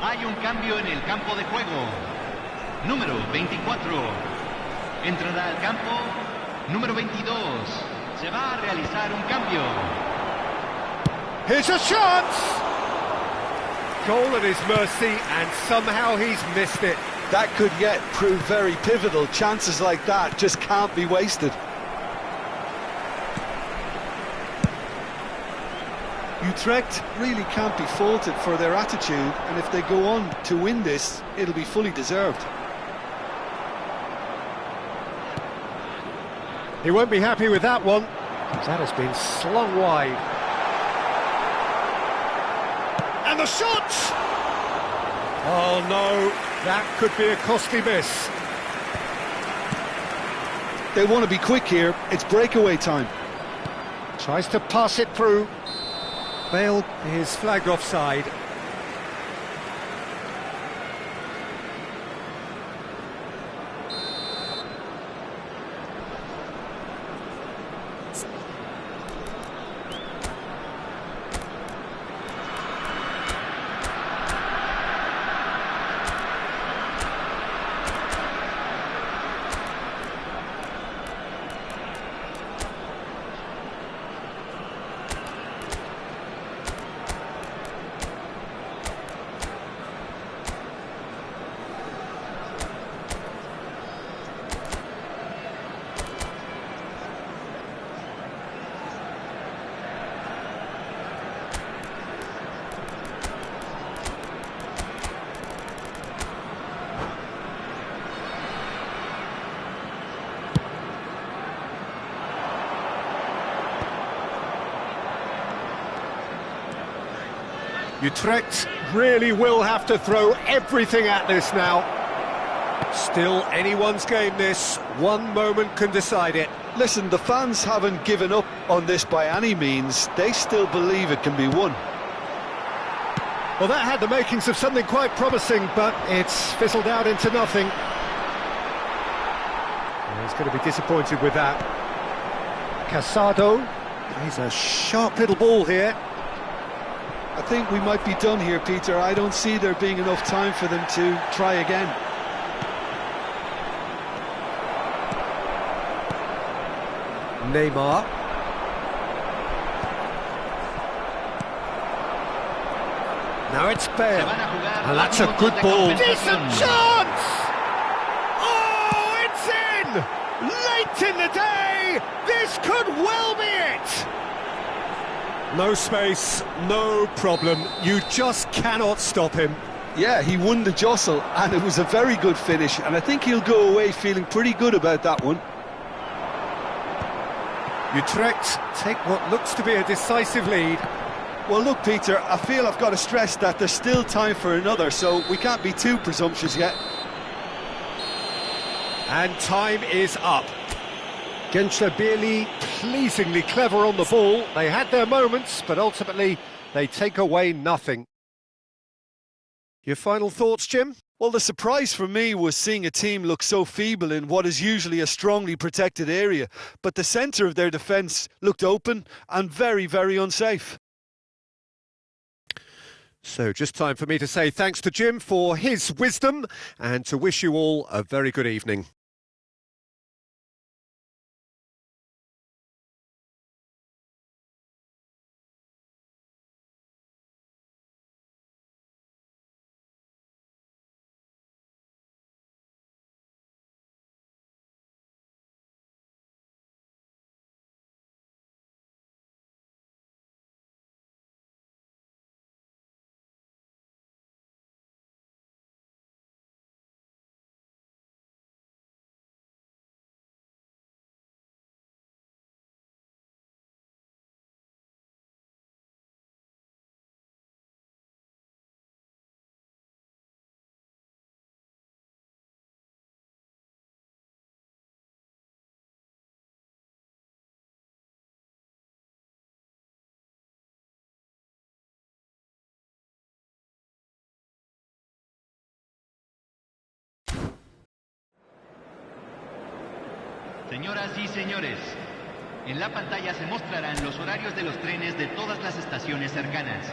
Hay un cambio en el campo de juego. Número 24. Entrará al campo número 22. Se va a realizar un cambio. Here's a chance! Goal at his mercy, and somehow he's missed it. That could yet prove very pivotal. Chances like that just can't be wasted. Utrecht really can't be faulted for their attitude, and if they go on to win this, it'll be fully deserved. He won't be happy with that one. That has been slung wide. And the shot! Oh no, that could be a costly miss. They want to be quick here, it's breakaway time. Tries to pass it through. Bale is flagged offside. Utrecht really will have to throw everything at this now. Still anyone's game this, one moment can decide it. Listen, the fans haven't given up on this by any means. They still believe it can be won. Well, that had the makings of something quite promising, but it's fizzled out into nothing. Well, he's going to be disappointed with that. Casado, he's a sharp little ball here. I think we might be done here, Peter. I don't see there being enough time for them to try again. Neymar. Now it's Bale. And that's a good ball. Decent chance! Oh, it's in! Late in the day! This could well be it! No space, no problem. You just cannot stop him. Yeah, he won the jostle, and it was a very good finish, and I think he'll go away feeling pretty good about that one. Utrecht take what looks to be a decisive lead. Well, look, Peter, I feel I've got to stress that there's still time for another, so we can't be too presumptuous yet. And time is up. Gençlerbirliğ pleasingly clever on the ball. They had their moments, but ultimately they take away nothing. Your final thoughts, Jim? Well, the surprise for me was seeing a team look so feeble in what is usually a strongly protected area, but the centre of their defence looked open and very, very unsafe. So just time for me to say thanks to Jim for his wisdom and to wish you all a very good evening. Señoras y señores, en la pantalla se mostrarán los horarios de los trenes de todas las estaciones cercanas.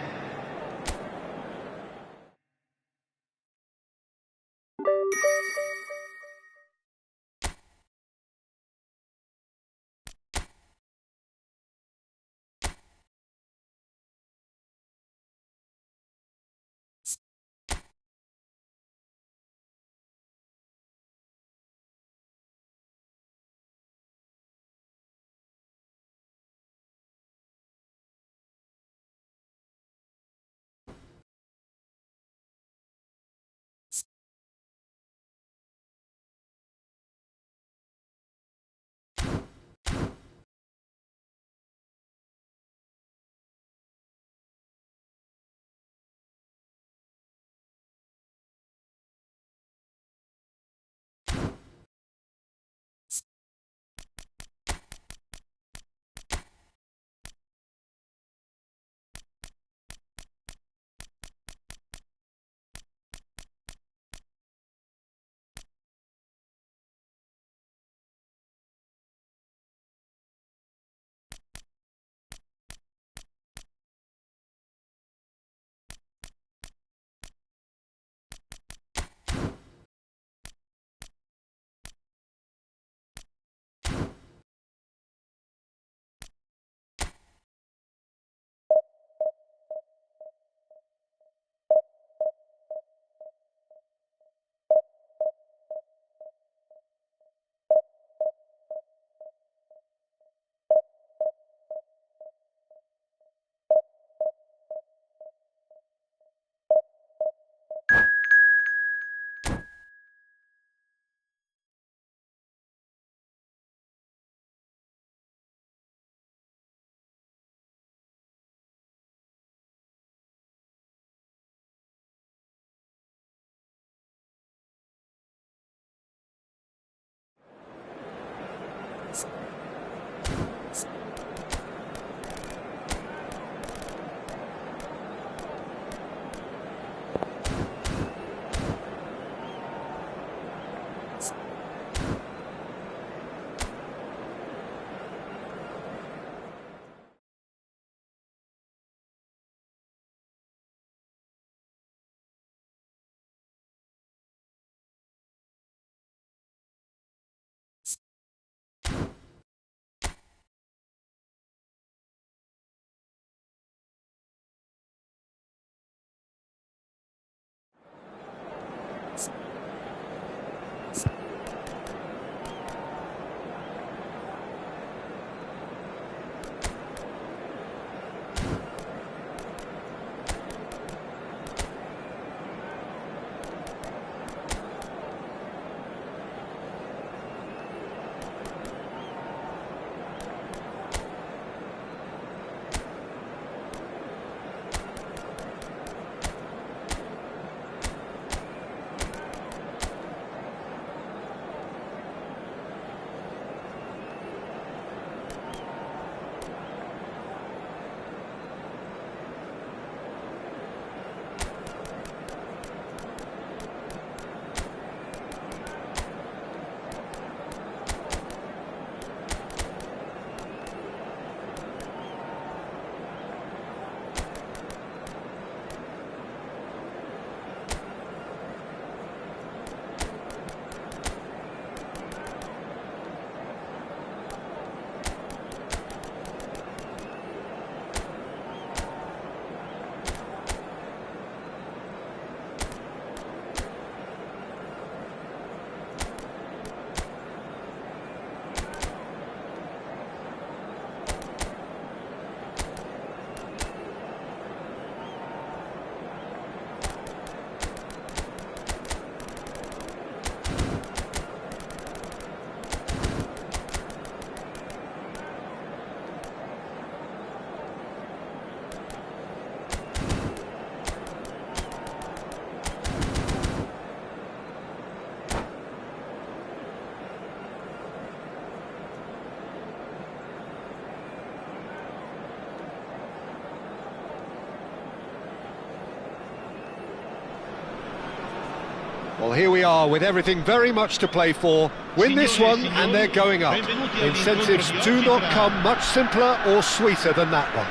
Well, here we are with everything very much to play for. Win this one and they're going up. Incentives do not come much simpler or sweeter than that one.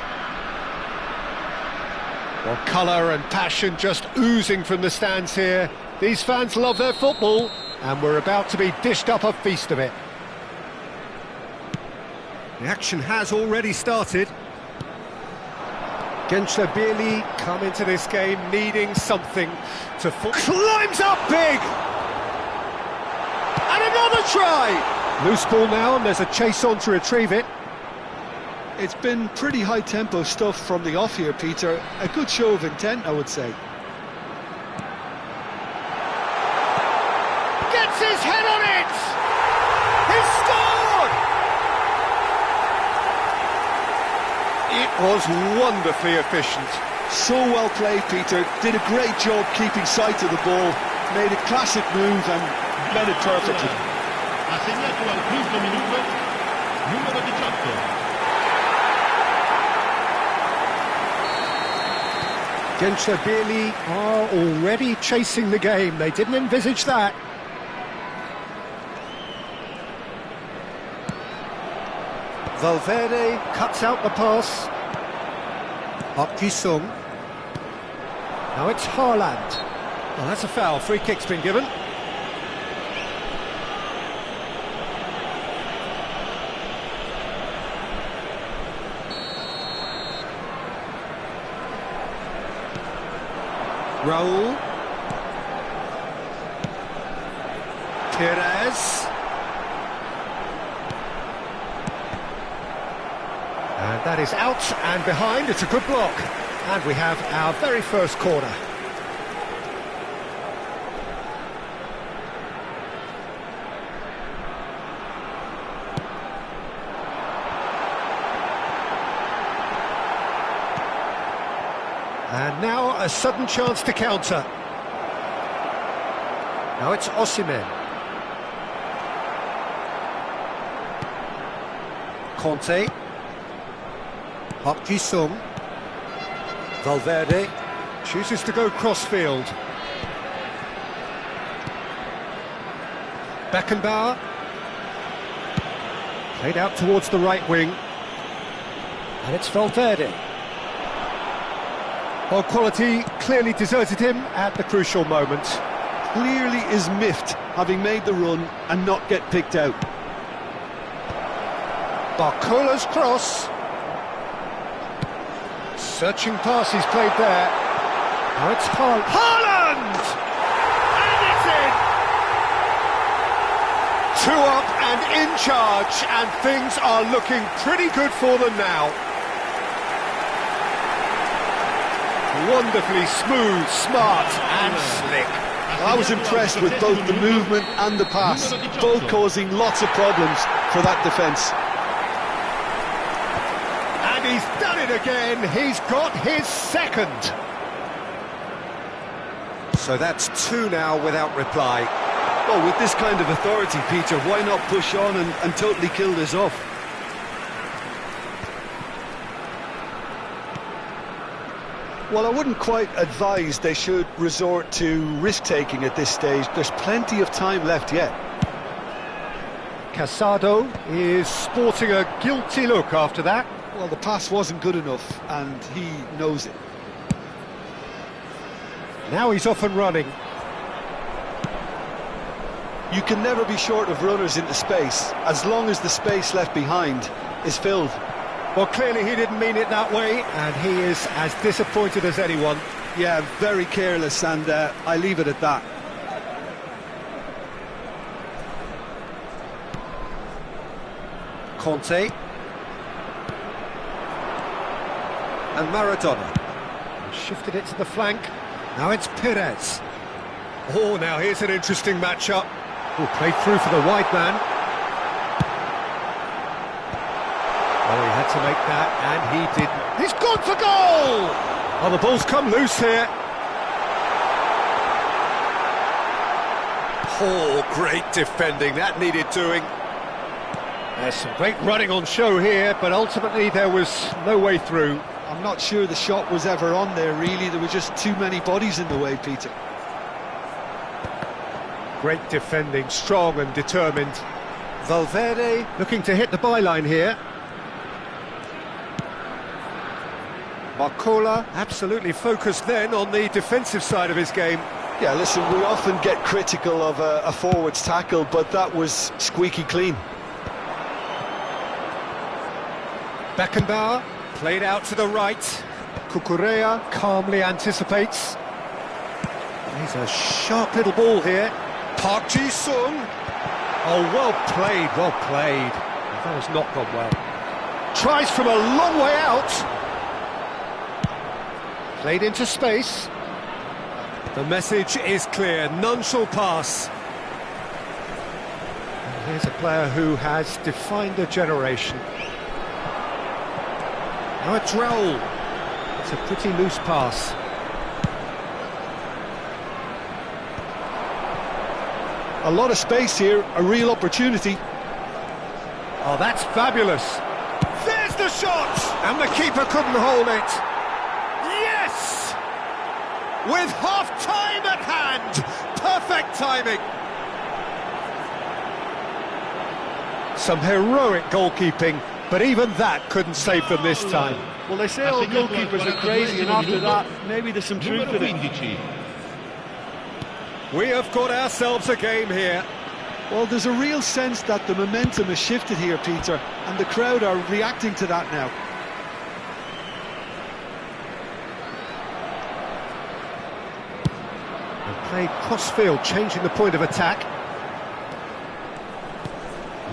Well, colour and passion just oozing from the stands here. These fans love their football, and we're about to be dished up a feast of it. The action has already started. Gençlerbirliği come into this game needing something to... Climbs up big! And another try! Loose ball now, and there's a chase on to retrieve it. It's been pretty high-tempo stuff from the off here, Peter. A good show of intent, I would say. Gets his head on it! He's scored! It was wonderfully efficient. So well played, Peter. Did a great job keeping sight of the ball. Made a classic move and read it perfectly. Ha segnato al quinto minuto, numero 18. Gençlerbirliği are already chasing the game. They didn't envisage that. Valverde cuts out the pass. Sung. Now it's Haaland. Well, that's a foul. Free kick's been given. Raul. Perez. And that is out and behind. It's a good block. And we have our very first corner. And now a sudden chance to counter. Now it's Osimhen. Conte. Sung. Valverde chooses to go crossfield. Beckenbauer. Played out towards the right wing. And it's Valverde. Well, quality clearly deserted him at the crucial moment. Clearly is miffed, having made the run and not get picked out. Barcola's cross. Searching pass he's played there. Now it's Haaland! And it's in! 2 up and in charge, and things are looking pretty good for them now. Wonderfully smooth, smart and slick. I was impressed with both the movement and the pass, both causing lots of problems for that defence. And he's done it again, he's got his second. So that's 2 now without reply. Well, with this kind of authority, Peter, why not push on and totally kill this off? Well, I wouldn't quite advise they should resort to risk-taking at this stage. There's plenty of time left yet. Casado is sporting a guilty look after that. Well, the pass wasn't good enough, and he knows it. Now he's off and running. You can never be short of runners into space, as long as the space left behind is filled. Well, clearly he didn't mean it that way, and he is as disappointed as anyone. Yeah, very careless, and I leave it at that. Conte. And Maradona. Shifted it to the flank. Now it's Perez. Oh, now here's an interesting matchup. Oh, played through for the wide man. Oh, he had to make that, and he didn't. He's gone for goal! Oh, the ball's come loose here. Oh, great defending. That needed doing. There's some great running on show here, but ultimately there was no way through. I'm not sure the shot was ever on there, really. There were just too many bodies in the way, Peter. Great defending, strong and determined. Valverde looking to hit the byline here. Marcola absolutely focused then on the defensive side of his game. Yeah, listen, we often get critical of a forward's tackle, but that was squeaky clean. Beckenbauer played out to the right. Cucurella calmly anticipates. He's a sharp little ball here. Park Ji-sung. Oh, well played, well played. That has not gone well. Tries from a long way out. Played into space. The message is clear, none shall pass. And here's a player who has defined a generation. Now it's Raul. It's a pretty loose pass. A lot of space here, a real opportunity. Oh, that's fabulous. There's the shot! And the keeper couldn't hold it. Yes! With half-time at hand. Perfect timing. Some heroic goalkeeping, but even that couldn't save them this time. Well, they say all goalkeepers are crazy, and after that, maybe there's some truth in it. We have got ourselves a game here. Well, there's a real sense that the momentum has shifted here, Peter, and the crowd are reacting to that now. And played cross-field, changing the point of attack.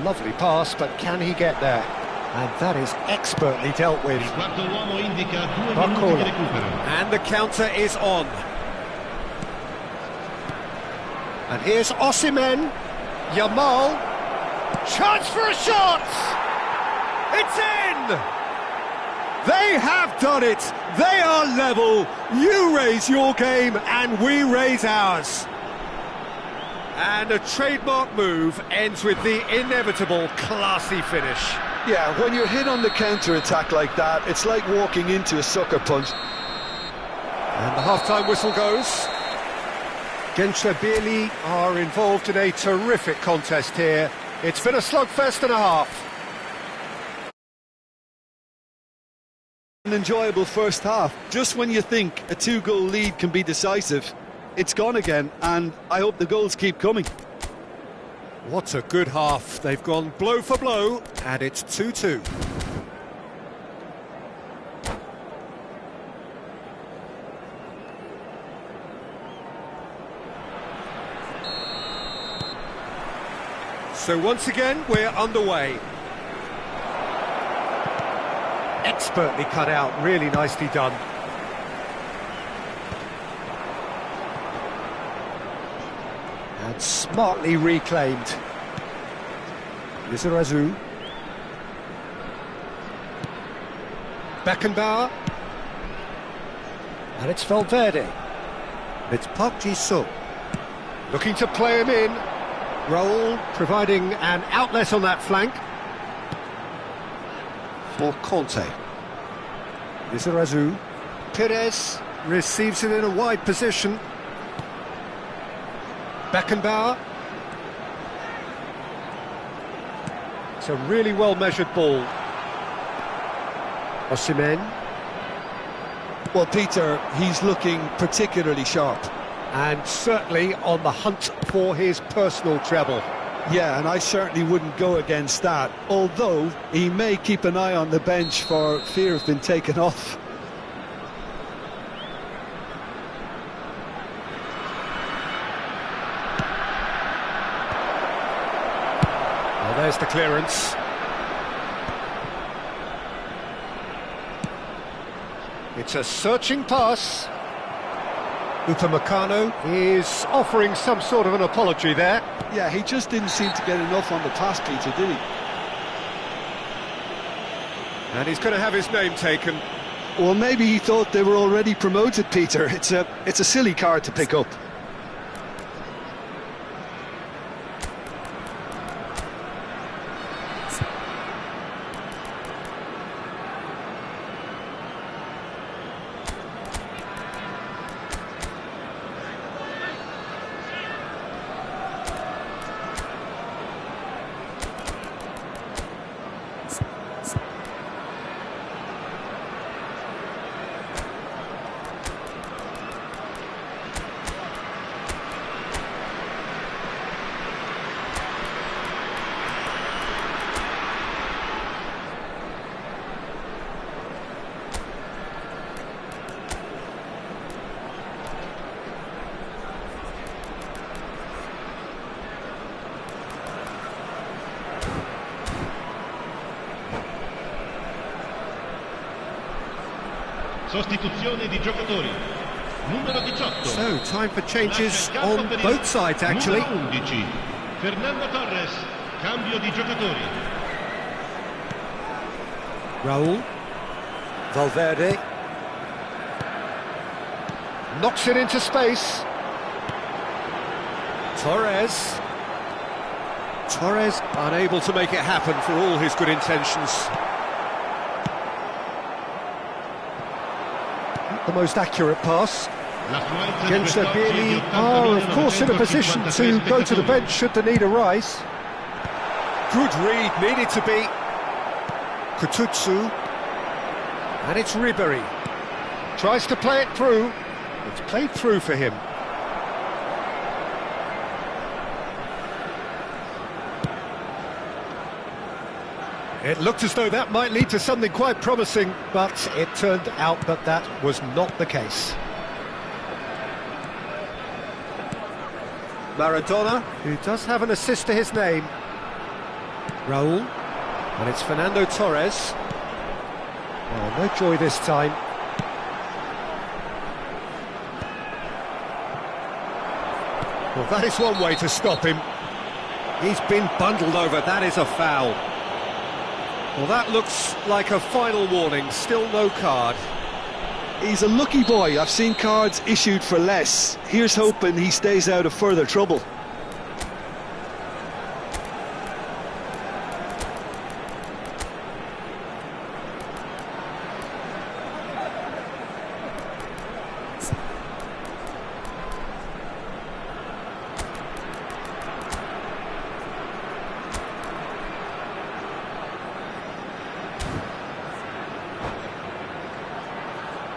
Lovely pass, but can he get there? And that is expertly dealt with. Marcola. And the counter is on. And here's Osimhen. Yamal. Chance for a shot! It's in! They have done it! They are level! You raise your game and we raise ours. And a trademark move ends with the inevitable classy finish. Yeah, when you're hit on the counter-attack like that, it's like walking into a sucker punch. And the half-time whistle goes. Gençlerbirliği are involved in a terrific contest here. It's been a slugfest and a half. An enjoyable first half. Just when you think a two-goal lead can be decisive, it's gone again, and I hope the goals keep coming. What a good half. They've gone blow for blow, and it's 2-2. So once again, we're underway. Expertly cut out, really nicely done. And smartly reclaimed. Lizarazu. Beckenbauer. And it's Valverde. It's Park Ji-sung. Looking to play him in. Raul providing an outlet on that flank. For Conte. Lizarazu. Perez receives it in a wide position. Beckenbauer. It's a really well-measured ball. Osimhen. Well, Peter, he's looking particularly sharp. And certainly on the hunt for his personal treble. Yeah, and I certainly wouldn't go against that, although he may keep an eye on the bench for fear of being taken off. Well, there's the clearance. It's a searching pass. Upamecano is offering some sort of an apology there. Yeah, he just didn't seem to get enough on the pass, Peter, did he? And he's going to have his name taken. Well, maybe he thought they were already promoted, Peter. It's a silly card to pick up. Sostituzione di giocatori. Numero 18. So, time for changes on both sides, actually. Numero 11. Fernando Torres. Cambio di giocatori. Raul. Valverde. Knocks it into space. Torres. Torres unable to make it happen for all his good intentions. The most accurate pass. Against Bielli are, of course, in a position to go to the bench should the need arise. Good read, needed to be. Kututsu. And it's Ribery. Tries to play it through. It's played through for him. It looked as though that might lead to something quite promising, but it turned out that that was not the case. Maradona, who does have an assist to his name. Raul, and it's Fernando Torres. Oh, no joy this time. Well, that is one way to stop him. He's been bundled over, that is a foul. Well, that looks like a final warning, still no card. He's a lucky boy. I've seen cards issued for less. Here's hoping he stays out of further trouble.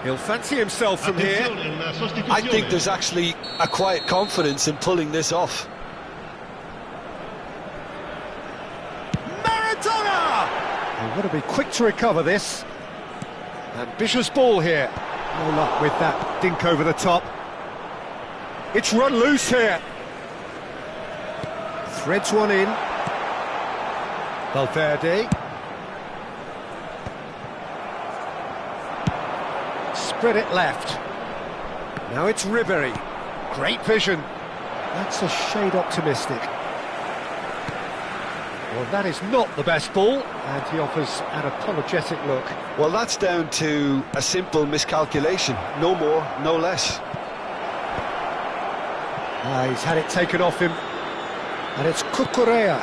He'll fancy himself from here. I think there's actually a quiet confidence in pulling this off. Maradona! They've got to be quick to recover this. Ambitious ball here. No luck with that dink over the top. It's run loose here. Threads one in. Valverde. Spread it left. Now it's Ribery. Great vision. That's a shade optimistic. Well, that is not the best ball, and he offers an apologetic look. Well, that's down to a simple miscalculation. No more, no less. He's had it taken off him, and it's Cucurella.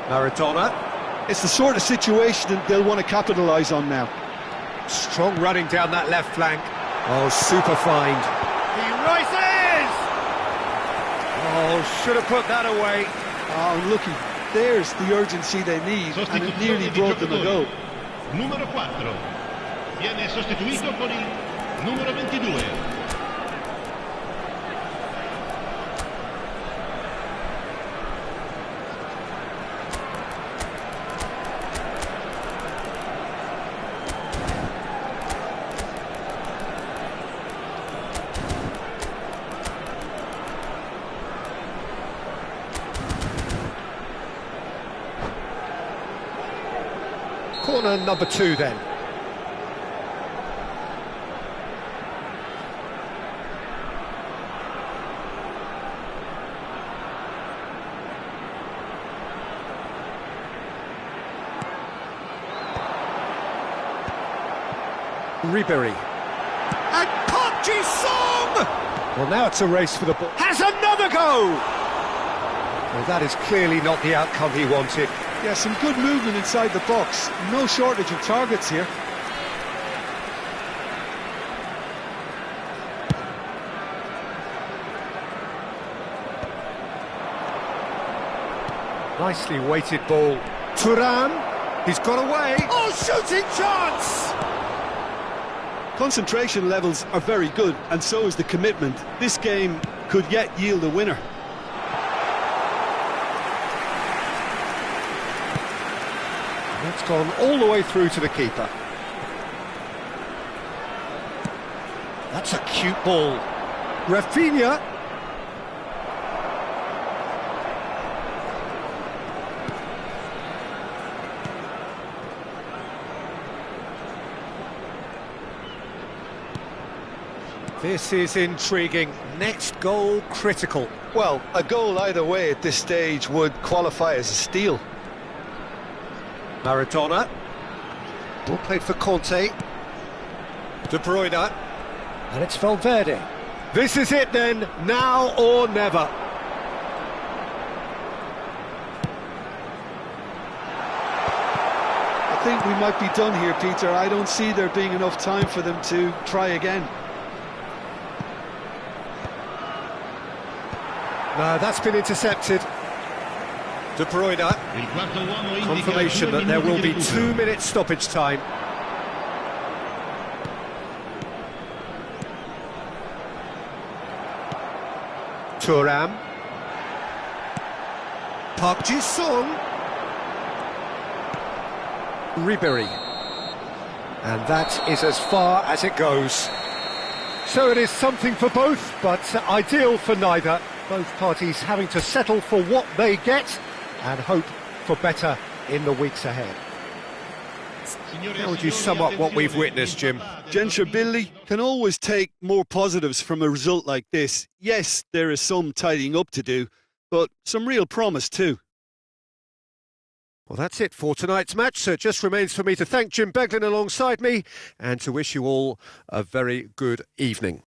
Maradona. It's the sort of situation that they'll want to capitalise on now. Strong running down that left flank. Oh, super find. He rises! Oh, should have put that away. Oh, looky, there's the urgency they need, and it nearly brought them a goal. Numero 4. Viene sostituito con il numero 22. Corner number 2 then. Ribery. And Park Ji-sung! Well, now it's a race for the ball. Has another go! Well, that is clearly not the outcome he wanted. Yeah, some good movement inside the box. No shortage of targets here. Nicely weighted ball. Turan, he's got away. Oh, shooting chance! Concentration levels are very good, and so is the commitment. This game could yet yield a winner. That's gone all the way through to the keeper. That's a cute ball. Rafinha. This is intriguing. Next goal critical. Well, a goal either way at this stage would qualify as a steal. Maradona. Ball played for Conte. De Bruyne. And it's Valverde. This is it then, now or never. I think we might be done here, Peter. I don't see there being enough time for them to try again. No, that's been intercepted. De Bruyne. Confirmation that there will be 2 minutes stoppage time. Thuram. Park Ji-sung. Ribéry. And that is as far as it goes. So it is something for both, but ideal for neither. Both parties having to settle for what they get and hope for better in the weeks ahead. How would you sum up what we've witnessed, Jim? Genscher can always take more positives from a result like this. Yes, there is some tidying up to do, but some real promise too. Well, that's it for tonight's match, so it just remains for me to thank Jim Beglin alongside me and to wish you all a very good evening.